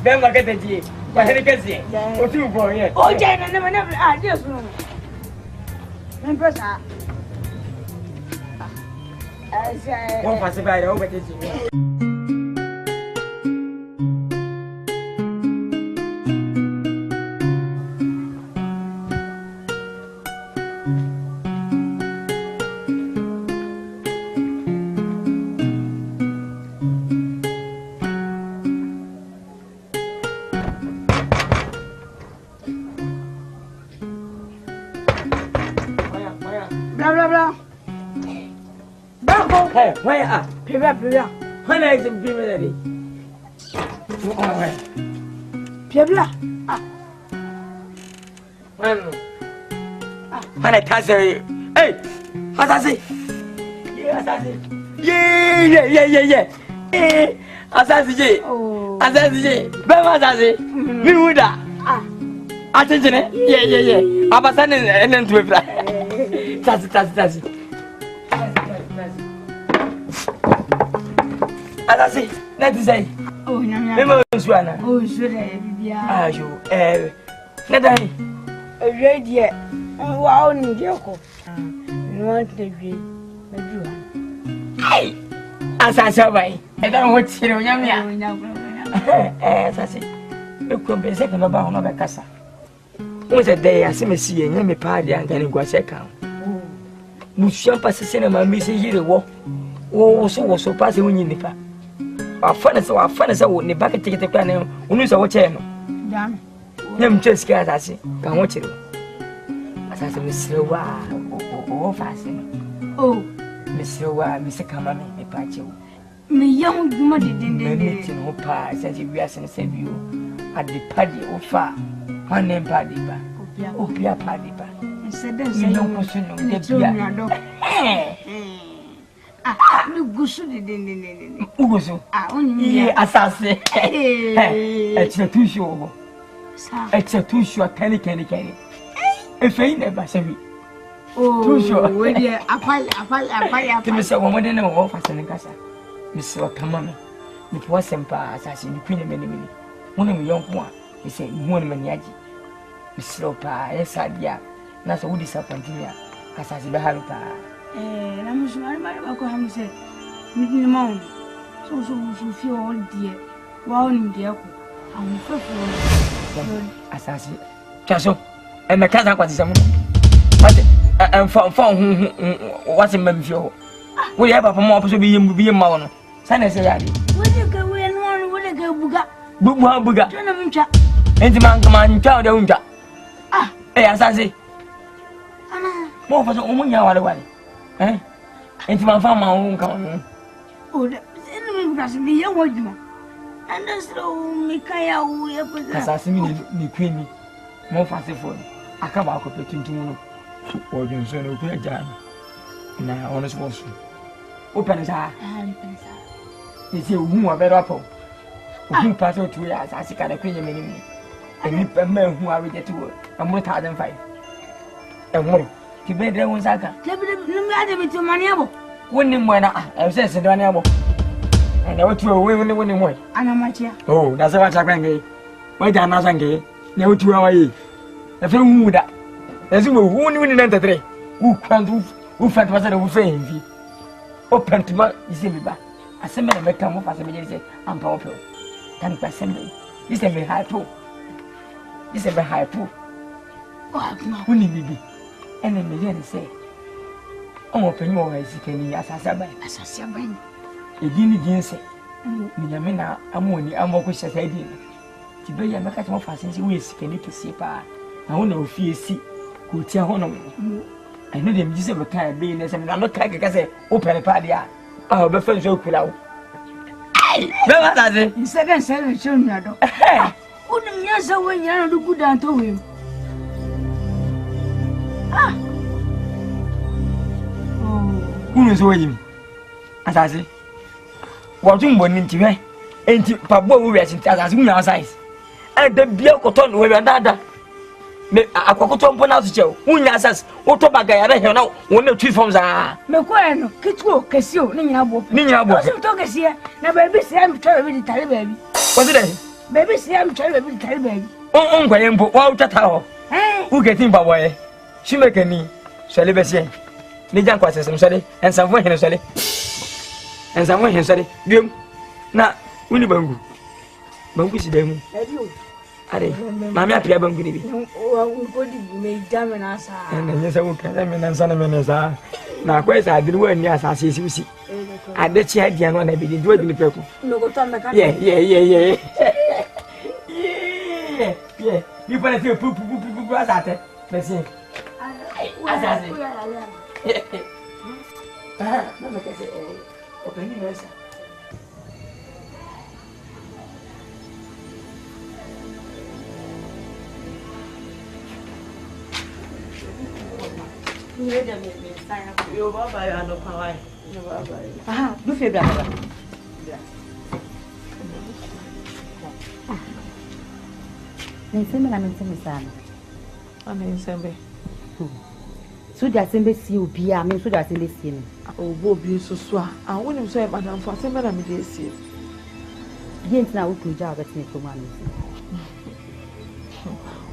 Then look at the G. But I can see. Or 2 boy. Oh, Jane, I never. Just one pass by over the G. Hey, where are you? When I am ready. When I touch her, hey, what I say? Yeah. Asasi, Bema, me would attention, yeah. Abasan and then to that's it. Asasi, let's say, oh, Memo Suana. Oh, should I be? Ah, you, Nadani, a radio. Wow, Ninjoko. You want to be a Jew. Hey, as I survey, I don't want to know Yamia. As I say, you could be second about another casa. Was a day I see me see a Yami party and then go second. Mushampa cinema missing you the war. Oh, so passing when you nipper. Our fun is I wouldn't back a ticket to plan. Who knows our channel? Damn. I'm just scared, I see. Can watch it. As I say, Miss Lowa, oh, fasten. Oh, Miss Lowa, Mr. Kamame, a patch. Me young muddy didn't know pass as if we are sent you at the paddy or far. One name paddy, oh, Pia paddy. And said, you don't question the no good didn't. Ugoso, only assassin. It's a too short. It's a too short, candy. If I never say me. Oh, too sure. Where dear, I To Miss Woman in a war for Seneca. Miss Wakamama. It was some pass as in the Queen of many. One of the young one, he said, one maniaci. Miss Lopa, yes, I dear. That's a woody disappointing. As I behave. I'm sure my uncle said, meeting the mom. So feel all dear. Wow, dear. I'm for Assassin. Casso, and the cat was some. But and found what's in Memphis. We have a more to be a mountain. Sana say, what you go in one, what a go buga. Buga. Turn of him chat. And the man come and tell the winter. Ah, as I say. More for the woman you are away. Eh? Into my farm, my own come. Oh, the enemy must be a woodman. And that's so Mikaya, we have the queen. More fast for I come out of the two or you son of a jam. Now, honest was open as I. It's you who are better apple. Who pass out 2 years as I can a queen minimum. And you men who are ready to work. I'm more tired than 5. And more. To bed there was Aka. Let me add it to my neighbor. Winning when I said, Daniel. And I went to a winning way. And I'm here. Oh, that's what I can get. Why don't I say? Never 2 hours. The film would that. As you were winning at the tray. Who can't who felt was a friend? Open to my Zimba. A similar become of as a minister and powerful. 10%. This is a high pool. This is a high pool. Who need me? And then the say, oh, open your eyes, you can as I said, a didn't say, Minamina, Amoni, Amoko says I did. To be a matter of fashion, we can need to see pa. I won't know if you see, who tell one of me. I know them just a kind being as I'm not like I say, open a party. I'll be friends with out. Never does it. You said I said, show me. Wouldn't you say when you're not good down to him? Ah! Oh, who is waiting? As I say, what you want into me? Ain't Papa will rest as soon as I. And the beer cotton will another. A cotton pronounced Joe, who says, what tobacco I don't know, one of 2 forms are. No, Kitwo, Cassio, Nina, talk as here. Now, baby, say I'm trying to tell baby. What's it? Baby, say I'm trying to tell baby. Oh, Graham, but out at how? Who get him by way? She make a knee, celibacy. Nijan was some study, and some way in study. And some way in study. You now, Winnie Bangu. Bangu see them. Are Mamma Pia Bangu? Oh, good, made damn and answer. And yes, I will tell them and son of Menasa. Now, quite I didn't wear near as you see. I bet she had the one I be doing the people. No, go on the yeah. You better feel poo at it. Let's see. Yo, Baba, no power. Ah, do feel better. Nseme na nseme sana. Nseme. So dia sembe si obi a me so dia sembe si no. Obo bi so so a woni so e madam fa sembe na me dey si. Yent na wo kuja obetini to ma me.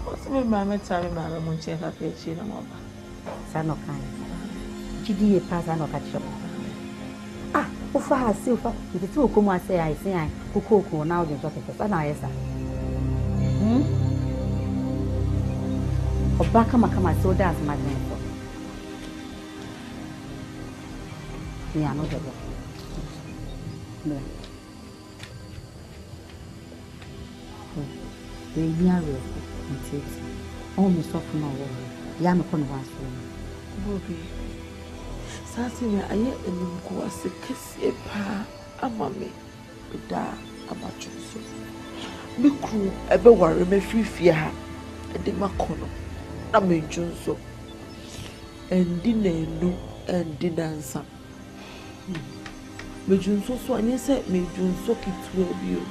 O se me ma me tare ma ra mo nche ka pe chi na mo ba. Sana kan. Chidi e pa sana ka cho. Ah, o fa ha se o fa. Nti ti o ko mo ase ai sin ai. Kokoko na o de so ke sana yesa. Obaka makama so that's my name. Yeah, no double. No. We near it. Oh, me so for no worry. Yeah, me kono was for. Bobby. Sasi me aye enim ko ase kese pa amame. Da abacho so. Me kru ebe ware me free ha. E de makono. Na me junso. Endi na enu, endi na nsa. Me junso so anye se me junso kitwe bi o.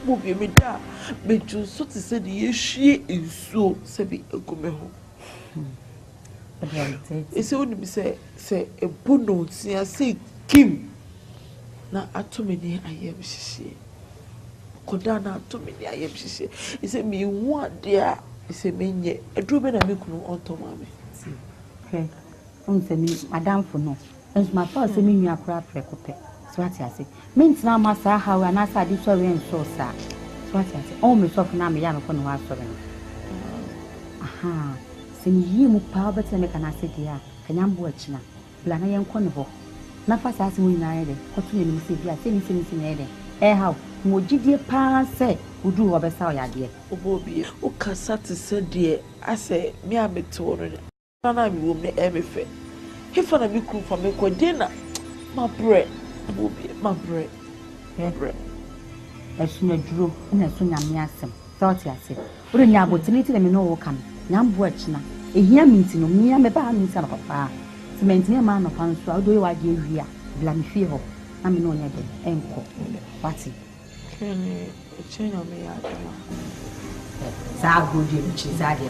Bobby me da me junso ti se de yehwie ensuo se bi egume ho. Ese woni bi say e bono tia say Kim na atomini ayem hihie. Koda na atomini ayem hihie. Ese mi hu ade a ese menye eduro be na me kunu onto mame. Unse mi madam for no. Enso ma fa se mi nua kora prekope. So ati ase. Me ntina ma sa hawe na sa di so we nso sa. So ati ase. O me so na me ya me ko no wa so re. Aha. Se mi yi mu pa ba te me kana se dia. Kanyambo achina. Bla na yen ko ne ho. Na fa sa ase mu nyina ye de. Ko tu ne mi se bia. Se mi ne de. How mo gidie pa se udu ho be sa o ya de. Obobi o kasa te se de ase me ameto no. Na mi wo me emefe. Hefa na mi kru fa me ko dina. Ma bre. Obobi ma bre. Bre. Esuna duro na so nyame asem. Thought ase. Uro nya abotiniti na me no wo kam. Nyambo achina. Ehia minti no mia me ba minti na papa. Sementi ma no fa nso a do ye wa de awia. Bla me fie ho. Na me no nya de enko. Wati. Kene echenya me ya adwa. Za godi e chi za de.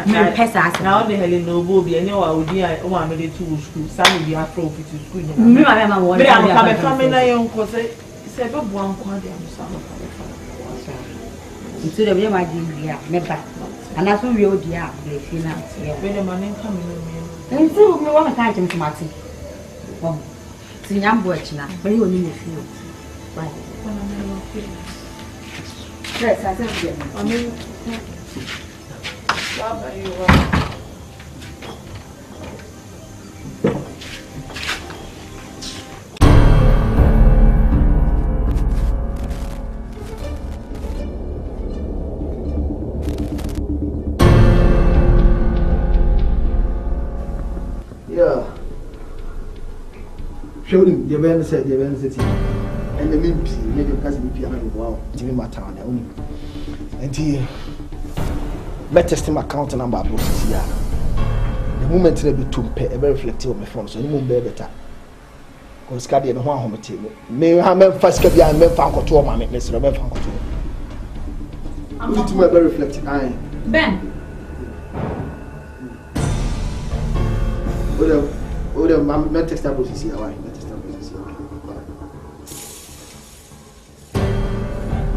Me pesa ase. Na o de hele no obobi ene wa odi a o ma me de to school. Sam bi afro fit school ni. Me ma wo. Me am ka be family na ye nko se be bo anko ade am sa no ka be family. Nti de be ma di wia me ba. Ana so wi odi a be fi na. Be de ma nka me no me. Nti wo me wa ka ntim tomati. Bom. Ti nyambo achina. Be yo ni me fi. Bye. Yes, I said I mean, yeah. Show him the event said the event city. And the mimpi, maybe because we are wow, to me, my town. And he better stem account number of here. The moment they be to pay a very reflective on my phone, so you won't be better. Because Caddy and one home table. May I have first get behind me, found control, my miss, remember found control. I'm not very reflective. I Ben. Oh, my text about this here. Why?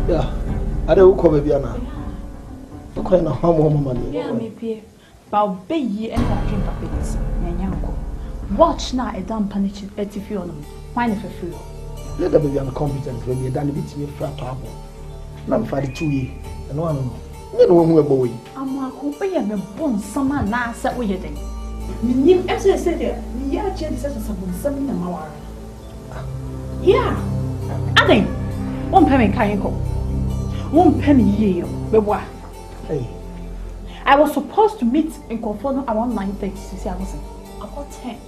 Yeah, I don't come here now. Okay, now how more money? Yeah, me pay. But be ye and walking puppets. Watch now a damn punish it if you on them. Why if a fool? Let them be incompetent when you're done with me flat trouble. Now for the 2 years, and one, you know, who a boy. I'm a copy and a bone summer now set with your thing. You actually said there, you actually said something an hour. Yeah, I think 1 penny can't go. 1 penny year, but what? Hey, I was supposed to meet in Conforno around 9:30. See, I wasn't. About 10.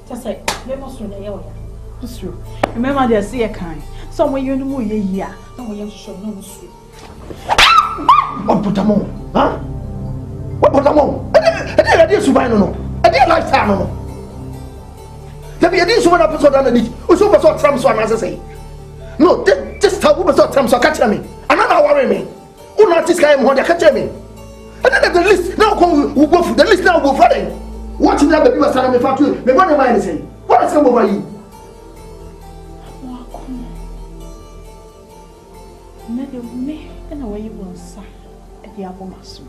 Just like, never saw the area. It's true. Remember, there's a kind. Somewhere you know, yeah. Somewhere you should know. What put them on? Huh? What put them on? I didn't survive, no. I didn't lifetime, no. There be a dish one episode underneath. Who's over so Trump, as I say. No, just how we saw Trump, so catch me. Another worry me. Who not this guy, who catch me? And then the list now go for the list now go for them. What in that baby was telling me for you? Me what am I saying? What has come over you? Me, and away you will say at the Abomas.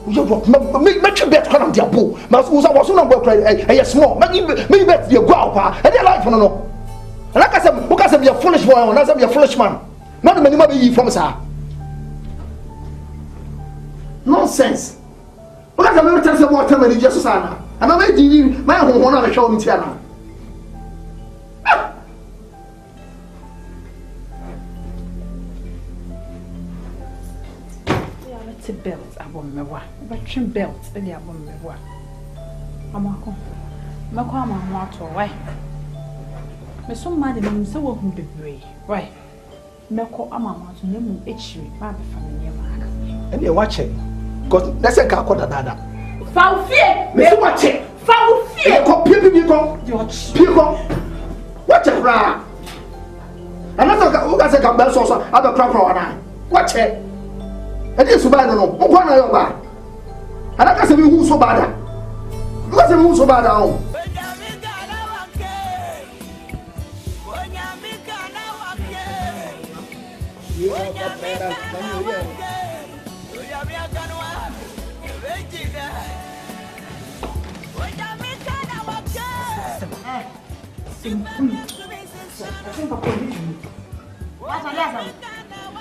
You walk, make your bet on the apple. Mas was not work a small, maybe bet your guapa, and their life for no. And like I said, because of your foolish boy, and as of your foolish man, not the many from sir. Nonsense. What I never tell you what time and just Sana. And I made you my home one of the show in Tiana. Let's belt. I want me one. But trim belt. And I want me one. I'm a con. My common water. Why? Me so mad in him so won't be brave. Why? Meko Amama to name H. My family. And you're watching. Because that's a car called Dada. Foul fear! Me watch it! Foul fear! People! Watch it, brah! Another who has a cabin sauce, other crap for an eye. Watch it! And this man, no, one of your back. And I can say who so bad. Because who so bad now.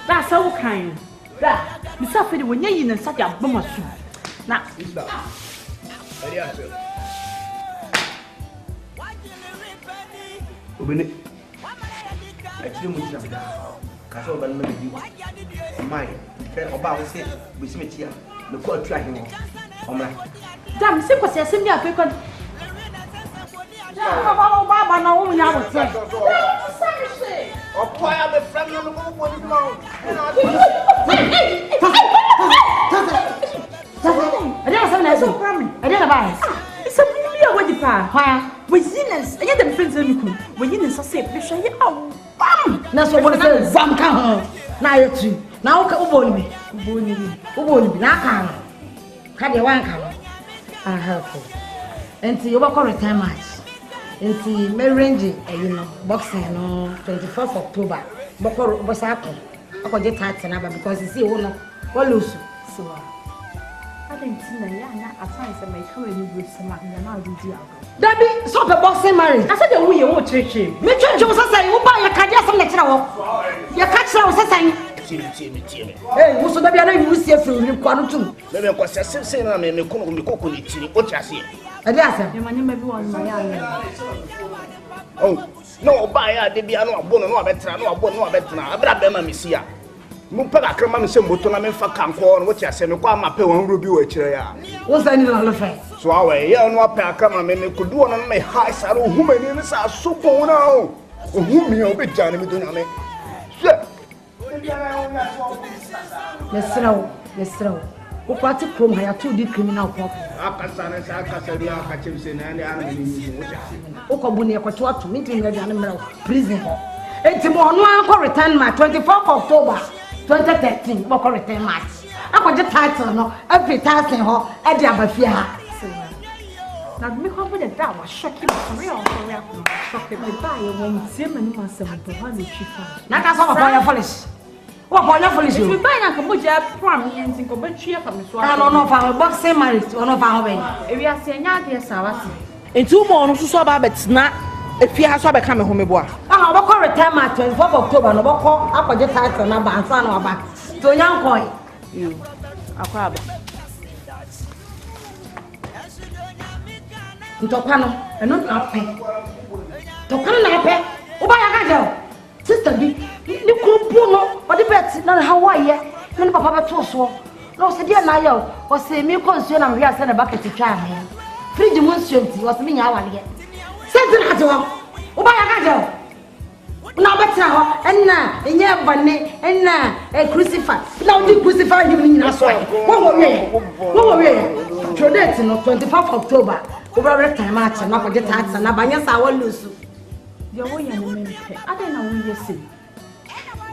That's so kind. You suffered when you're in such a bummer soup. Now, damn, simple says, send me a quick one. Baba, now, woman, I would say. Or why are the friends on the move? I don't have any problem. I don't have It's a million what the pa. Why? Weziness, and yet the friends of me. When you say, we shall get out. Bam! That's what I say. Zamka. Now you too. Now, Uboni. Uboni. Now, can you one come? I'm helpful. And see, you work on return match. And see, me range, you know, boxing, no, 24th October. Boko Bosako. I got get tight and because you see, what lose. So, I didn't see the young assigns and make sure you will some and now do the Debbie, stop the boxing marriage. I said, the way you want to treat him. Me church was saying, you buy your cadet from next hour. Your catch was saying, hey, who's the baby? I know you will see a few quantum. Maybe I'm saying, I'm in the coconut. What you see? I guess your money may be on my eye. Oh, no, buy a baby. I know a bone, no better, no bone, no better. I better be my misia. Mupaka Kraman same button for Cancon, what you say, no, my pay one ruby or chair. what's any other face? So, away, yeah, no pack, I mean, could do on my high side, who many are super now. Whom you'll be Johnny, we don't know. Let's throw. What to come here to the criminal property? Okobuni akotoa to meeting the animal prison. It's more no return my 24th October 2013. Boko return match. I got the title no every time ho e dia bafia. Now me come with the that was shocking for real. Shocking me buy when Zim and myself to one chief. Na ka so for your police. What for your police? We buy na kamoja pram and think about cheer from so. No for boxing marriage, no for how we are saying ya dear Sawati. In 2 months, so about not if you have so become a home boy. Ah, boko return my 24th October no boko akwaje title na ba ansa na oba. To yan coin. You akwaba. Ntokano, eno na pe. Tokano na pe. Uba ya gaje. Sister bi, ni kumpu no, odi bet na Hawaii. Na papa beto so. No se dia na ya o se mi konsuo na hwe ase na bucket twa me. Fridge mu nsuonti, o se mi nya awale. Senti na to. Uba ya gaje. Una betra ho, enna enye bane, enna crucify. Na odi crucify ni nyina so. Wo we. Date no 24th October. Over time match na ko get tax na banya sa walusu. Your way and me. I don't know what you say.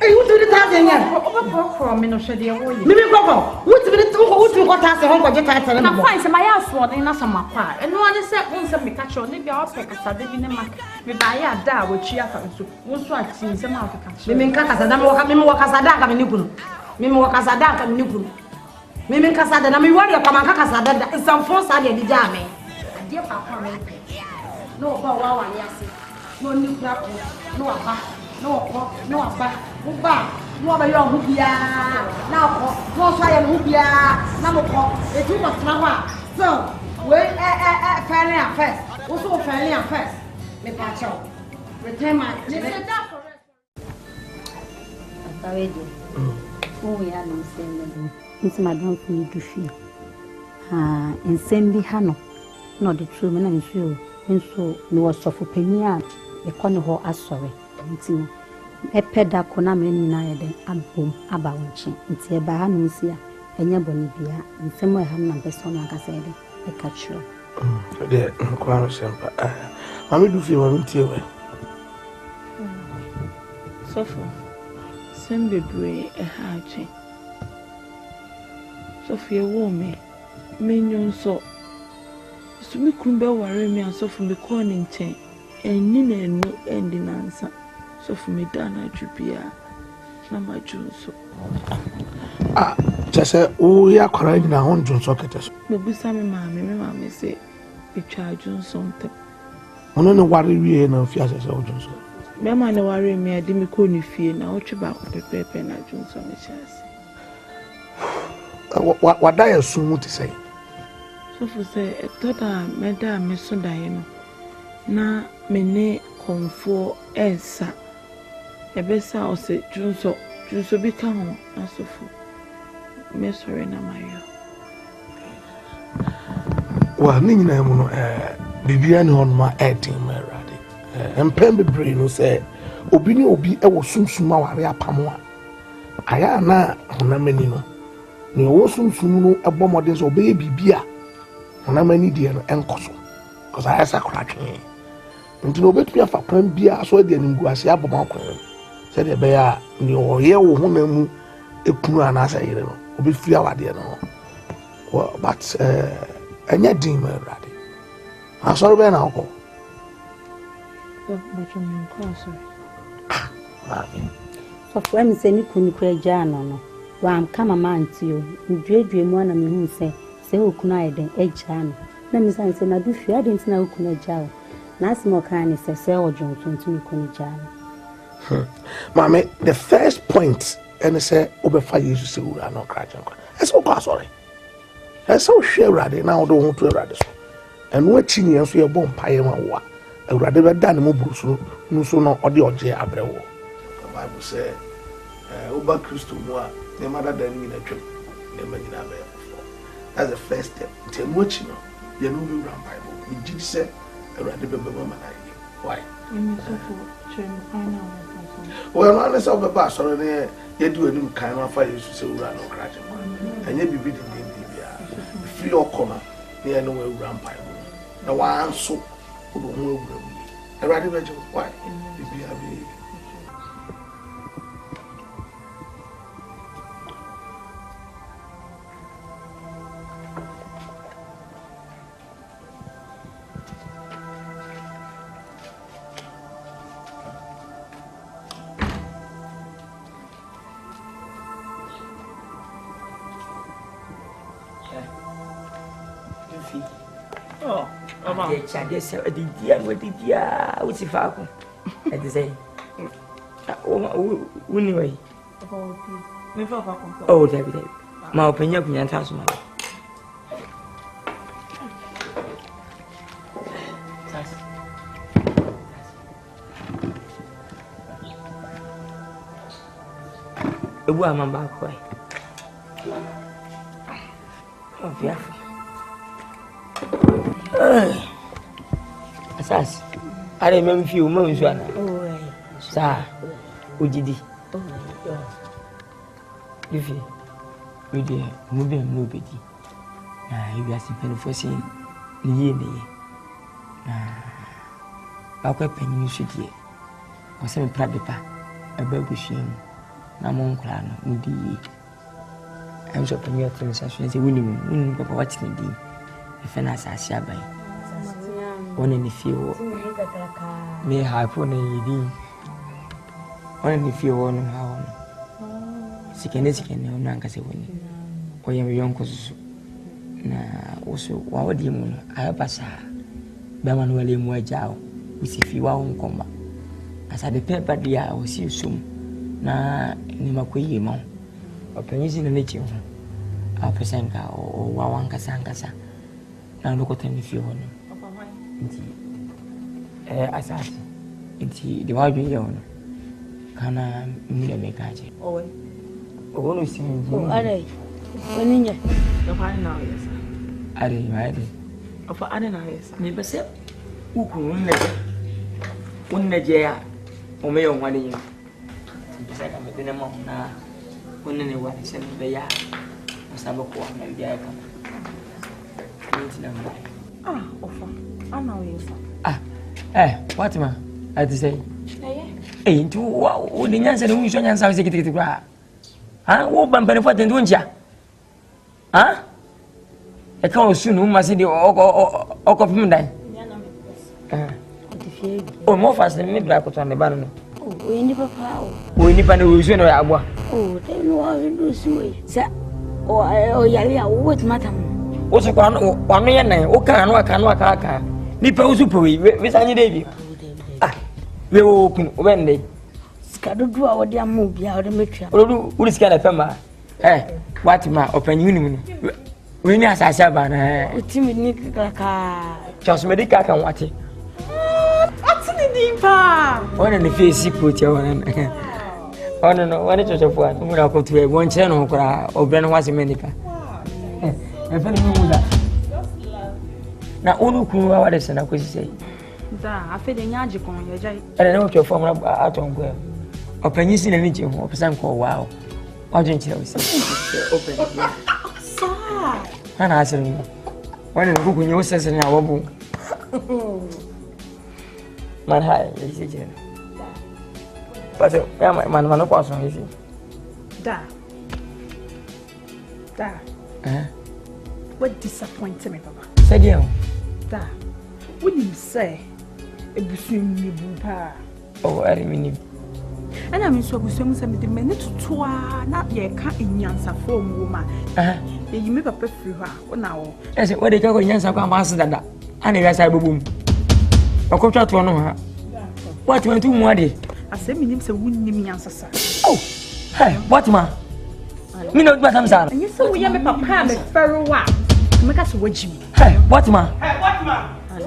Hey, who do the tax again? Over from me no shade your way. Mimi koko. Who got tax hon ko get tax na. Na fine say my house one na some kwa. And no one say won say me catch on be our pekasa de bi ne mak. Me buy ya da wo chia fa so. Won so ati say ma catch. Mimi nkaka da mimi wakasa da ka mini kunu. Mimi wakasa da ka mini kunu. Mimi nkasa da na mi wari ka man kaka da nsam fon sa de di jame. Dear Papa, no, Bawa, yes, no new crap, no Abba, no Abba, no Abba, your Hubia, now, no Swire Hubia, Namoko, it's too much now. So, well, fairly and first, also fairly and first, me pacho, return my. Oh, yeah, no, send it's Madame for you to feel. In Sembi Hano. No, the true man and you, and so no was so for Penia, the corner ho as sorry. A peda conameni neither album about watching, and say Bahanusia, and your Bolivia, and somewhere Hannah Besson, like I said, a catcher. There, Quano Semper. I will do feel one tear. So far, Sembe Bray a hatching. Sophia wore me. menyon so me kumbe ware me asofo me call ne nchen enni na enu endi nansa so for me dana dwubia na majun so Just oh, yeah, correct now on Johnson Ketters. Babusa me mammy say, be charged on something. On no worry, we ain't no fears as old Johnson. Mamma, no worry me, I didn't call you fear now. What about the paper and I Johnson? What I assume to say. So for say, I thought I made a miss Diana. Na me ne comfort Elsa. A best house, Johnson become as so full. Me sorry na mayo. Wa ni nyina mu no bibia ne hon ma etin ma rade. Empem bebre no say obi ni obi e wo sumsum aware apam a. Aya na honamani no. Ne wo sumsum no ebo modern so obe bibia. Honamani die no enkoso. Because I asa kratwe. Nti no betumi afa kwan bia so de anim guase aboma kwan. Se de be ya ni oye wo honamu ekunu anasa yire no. Obi free our dear no. Well, but any dream ready. I'm sorry when I go. But you sorry. So for me say ni kunu kwa jana no. Wa am kama man ti o. Ndwedwe mu na me hu say okunu ayeden ejana. Na me say na du fi ade ntina okunu ejawo. Na asimo kan ni say ojo ntun kunu jana. Mama, the first point and say obefa Jesus say ura no krajan kwa. Eso kwa sorry. Eso hwe rade na odo hu to rade so. Enu achi ni enso ye bom paye ma wa. Awurade be da ne mo burusu no so no ode oje abrewo. The Bible say oba Kristo mu a ne mada da ni na twem. Ne ma nyina be. That's the first step. Temu achi no ye no be ran Bible. Ni gidi say awurade be be ma na yi. Why? Well, no, let's have a bass or any you do a new kind of fire to say, run or crash. And you be beating the free or corner near nowhere rampire. The one so would move. I rather imagine why if you have Yes, I did. Yeah, what did ya? What's if I at the same? Anyway. Oh, David. My opinion, and house. A woman back way. Oh, yeah. Asas, I remember few months one. Sir, Ujidi. Luffy, we dear, moving nobody. You are simply forcing the year. I'll quite penny you should hear. Or some pradipa, a baby shame. Namon clan, Moody. I'm so penny of things as a winning, Papa watching me. If an assassin, one in the field may have one in the field on how second Nankasi winning. Or your uncles also, what do you mean? I have a sa Baman William Wajao, which if you are on combat. As I the paper, dear, I will see you soon. Na Nimakui Mount, or Penny nature. Our Pesanka or Wawanka Sankasa. Now look at me if you want. Asas, it's the wife you own. Can I make a magic? Oh, only seeing you. Are they? When you find now, yes. Are they right? Of Adonais, never said, who could one jail or may on 1 year. Besides, I'm within a month now. When anyone is in the yard, or some of one, maybe I come. What ma? I say. Eh, to what the answer we should answer secretary. Ah, what bumper for the Dunja? Ah? e ka o su no ma se de o ko pim dan o mo fa se me bra ko to ne ba no o ni papa o ni pa ne o su no ya agbo o te no o do su we sa o yale a wo wet matam o so kwa no ye nan o ka no aka ni pa o su po we sa ni de bi we wo kun o ben de ska do a wo de amu bia o de metwa o do uri ska na fema what ma opanyin ni we ni asase ba na utimi ni kaka just medical kan wate atini dimpa ona ne face put ya ona ona no wani chochofu an mu na ko tuwe won che no kora obren ho ase medical e fa ni mu da na onu kun wa wade se na ko sise da afi de nyaji kon ye jai ere na o chofu amra aton ko opanyin si na ni je ho opesa nko wow ọdún tí ó sì open sa ana asiri wọ́n ní kúkú ní ó sẹ́sẹ̀ ní àwọn bú man ha yìí sí jẹ́ pàtó ya man pọ̀ sọ yìí sí da what disappoint me baba sẹ́dí ẹ̀ o da wọ́n ní sẹ́ ebusu ní bu pa ọwọ́ ẹ̀rí mi ní ana mi so abusuamu se me de mane tutoa na ye ka enyansafo mu ma ye yimi papa firi ho a wona wo ese we de ka ko nyansa kwa ma dada ana ya sai bobum akotwa to no ha what want to mu ade ase mi nim se wunnim nyansasa oh hey what ma mi no gba samsa enye se wo ye me papa me feri wa me ka so wajimi hey what ma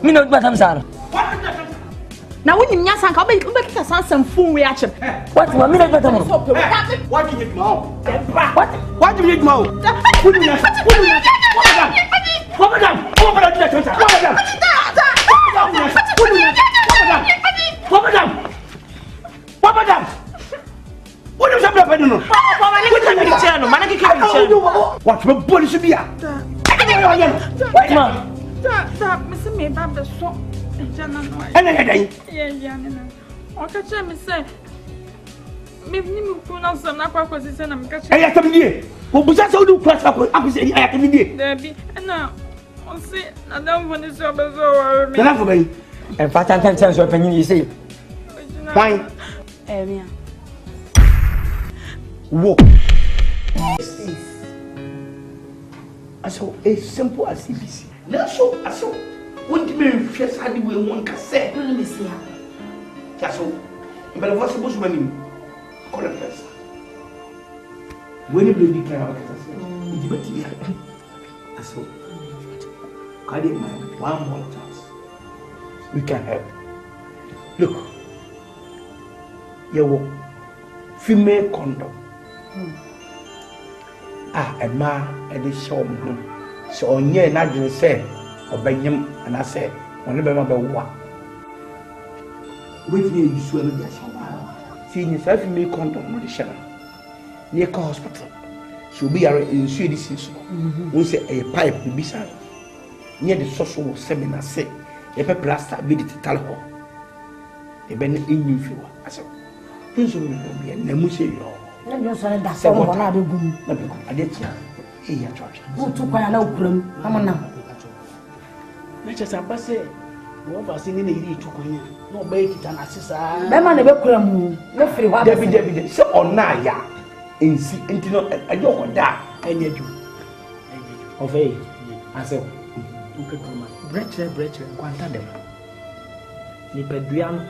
mi no gba samsa na woni nyasa nka obe kita sansan fun we achim what ma mi na gbata mo what you need ma what you need ma woni nyasa madam woni sa bla pedu no woni ka mi cheno mana ke mi cheno what me police bia what ma da me se me ba be so ana ya dai ya na o ka che me se me ni mi ku na so na kwa kwesi se na me ka che ya tam die o busa so du kwa ko akuse ya tam die da bi na o se na dan fo ni so be so wa me na fo bai en fa tan so panyin yi sei fine mia wo aso as simple as ABC na so aso won't be first had we one cassette. Let me see her. Chaso, but I was supposed to be call a person. When you baby can have a cassette, so carry my one more chance. We can help. Look, your female condom. A man at the show. So, on ye not to say. Obeyim and I said, when never wa. With me, you swim in the shower. Seeing yourself in me condom with the channel. Near hospital. She'll be in Swedish. We say a pipe will be sad. Near the social seminar, say, a pepper plaster be the talco. A ben in you feel. I said, Prince will be a Nemusio. Let me say that's what I do. I did. Here, George. Who took my no plum? Come on now. Nature Sampase, what was in the iri to Queen, no bake and assisa. Bema never cram, no free what Debbie, so on Naya, in see, and you know, I don't die, and yet you. Of a, I said, Brethren, quanta them. Nipediam,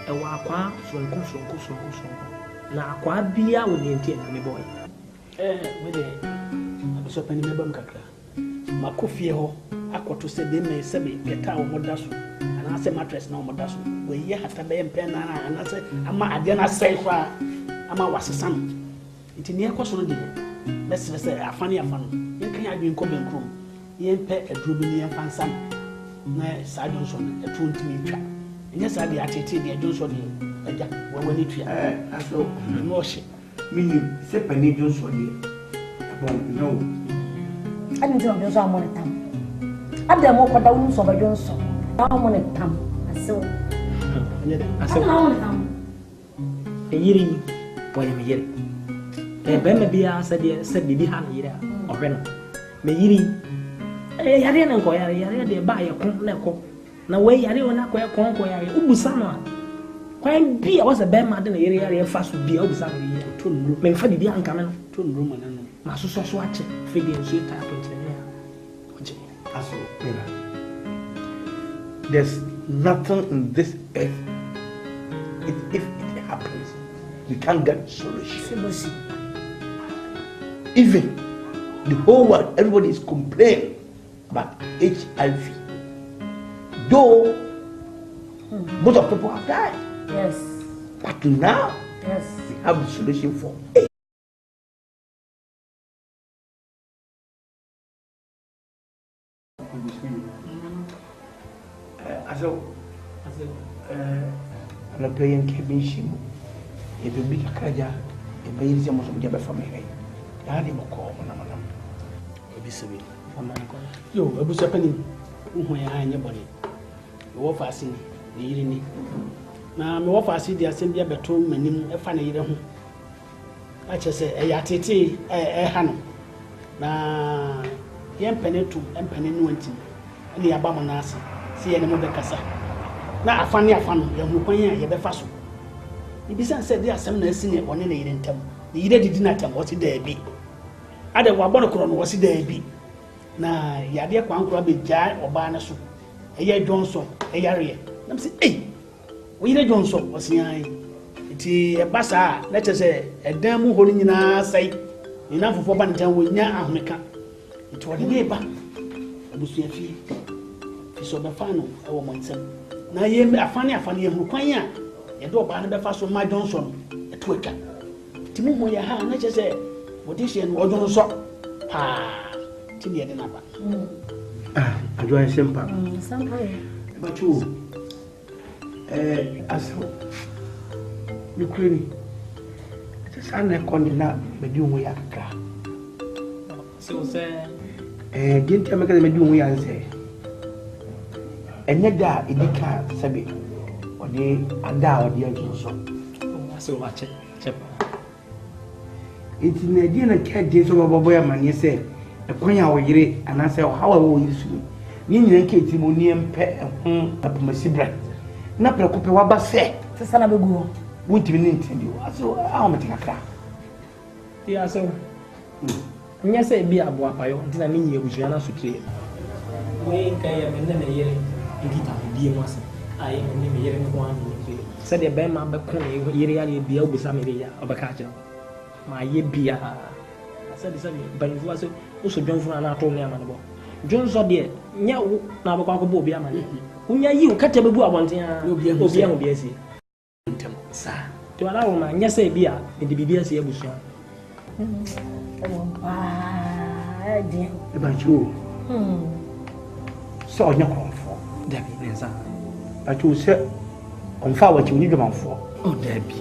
a waqua, from Kusun. Now, qua beer with the intent, my boy. With it, I was opening my bunker. Makufio. Akwato se be me se be peta wo moda so ana se mattress na wo moda so we ye hata be mpɛ na ana se ama ade na sɛ kwa ama wasesa no nti ne ekoso no de bɛsɛ sɛ afane afano yenkan adwen kɔ benkrom yempɛ aduro bi ne yemfa nsa na saa dwonso no ɛto ntimi twa enye saa de atete de dwonso de agya wo wani tua aso no ɔhye mini se pani dwonso de bon no ani nti obi so amone tam ada mo kwada wo so badwo so na amone tam asew asew eyiri boye me yiri be me bia sɛ bibi ha na yiri a ɔhwɛ no me yiri yare na nko yare de ba ye kon na ko na we yare ona ko ye kon ko yare ubusa no kwan bi a wasa be ma de na yare fa so bi a ubusa no ye to nuru me fa di anka me to nuru ma no ma so so ache fe de nso ta to tene oje aso there's nothing in this earth if it happens we can't get solution. Even the whole world, everybody is complaining about HIV. Though most of people have died. Yes. But now we have the solution for AIDS. I'm not playing Kevin Shimo. If you beat a Kaja, if I use most of the other family. Yo, abusa pani uhu ya anya bone. Wo faase ni yiri ni. Na me wo faase di asem bia beto manim e fa na yire ho. A che se e ya tete ha no. Na ye mpene tu empene no anti. Ani ya ba mo na ase. Se ye ne mo be kasa. Na afa no ye hu kwan ya ye be fa so. Ibisa se di asem na asi ne one na yire ntam. Ni yire didi na tam woti da bi. Ade wa bono kro no woti da bi. Na yade kwankura be jaa oba na so. Eye Johnson, eyare. Na me say, "Eh. Wo yire Johnson wosian." Iti e basa na che se edan mu ho ni nyina sai. Ni na fofo ba ntan wo nya ahomeka. Iti wo de ne ba. Abusu afi. Fi so be fa no e wo monsem. Na ye afane ye hu kwan a ye do oba na be fa so ma Johnson e to aka. Ti mu ho ya ha na che se wo de hye no wo Johnson. Ha. Ti ne de na ba. Ajo en sempa. Sempa. Bachu. Aso. Ukraine. Sasa na kondina medi wo ya kra. So say Dinta meka medi wo ya nse. Enye da edika sabe. Ode ada ode anso. So watch chepa. Iti na di na kede so bobo ya manye se ekwan ya wo yire anase how wo yire su. Ni nyina nke ti mo ni empe ho apomasi bra. Na pra kope wa ba se. Sasa na begu. Wonti ni ntindi. Aso a mo tikaka. Ya so. Nya se bi abo apayo ntina ni nyi ebusu na so kire. We kai ya menna na yire ngita bi mo ase. Aye menna me yire ko an ni kire. Se de be ma be ko ni yire ya bi ya obusa me ya obaka kire. Ma ye bia. Se de se ban fu ase o so dwon fu na ato ne amane bo. Dwon so de nya wo na abakwa ko bo obi amane. Unya yi o kata bebu abonten a obi ahụ bi esi ntem sa to ala wo ma nya se bi a de bibi esi abusu Dia. Bachu. So onya konfo. dabi nensa Bachu se onfa wa chi ni dwamanfo. o dabi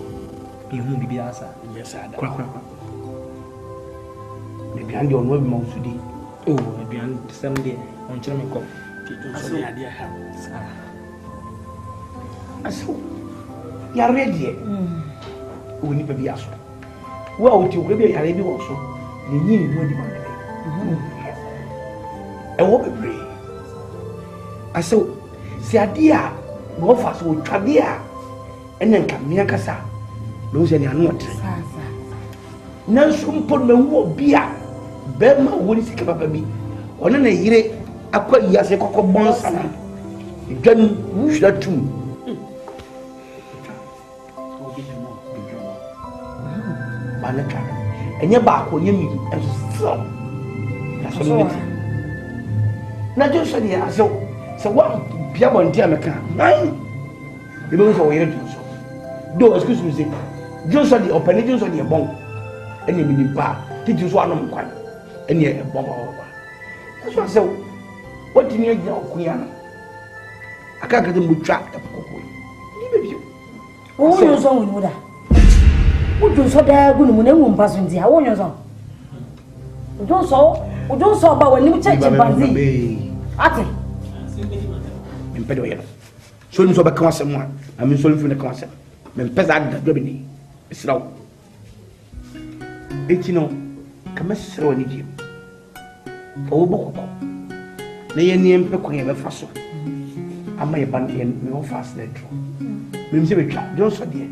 bi hu bibi asa yes ada kwa Bibi ande onwo bi ma usudi. o aduan sem de on chere me ko so ya dia ha Aso. Ya ready. Oni pa bi aso. Wa o ti o be ya ready wo so. Ni yin ni wodi ma be. E wo bebre. Aso si ade a wo fa so twade a ene nka me akasa. Me wo se ni anu otre. Na so mpo me wo bi a be ma wo ni sika papa bi. Ona na yire akwa yi ase kokko bonsa na. Dwan wuhwa tum. Banaka. Enye ba ko nye mi enso so. Na so mi. Na jo so dia aso. So wa bia bon dia meka. Man. E be so wo yire jo so. Do excuse me say. Jo so dia open jo so dia bon. Enye mi ni ba. Ti jo so anom kwan. Enye e bon ba. So so what do you know kuya na? Aka ka de mutwa e pokoko. Ni be bi. O yo so wonu da. Udu so da gunu mu na wu mpa so ndia wo nyo so. Udu so ba wani mu cheche banzi. Ate. Mpedo yelo. So ni so ba kan asem a, ami so nfu na kan asem. Me mpeza da do bi ni. Israw. Eti no, kama sira wani di. O bokoko. na yɛ nie mpɛ kwan yɛ bɛfa so ama yɛ ban yɛ me wɔ fast na draw mem sɛ betwa de ɔsɔ deɛ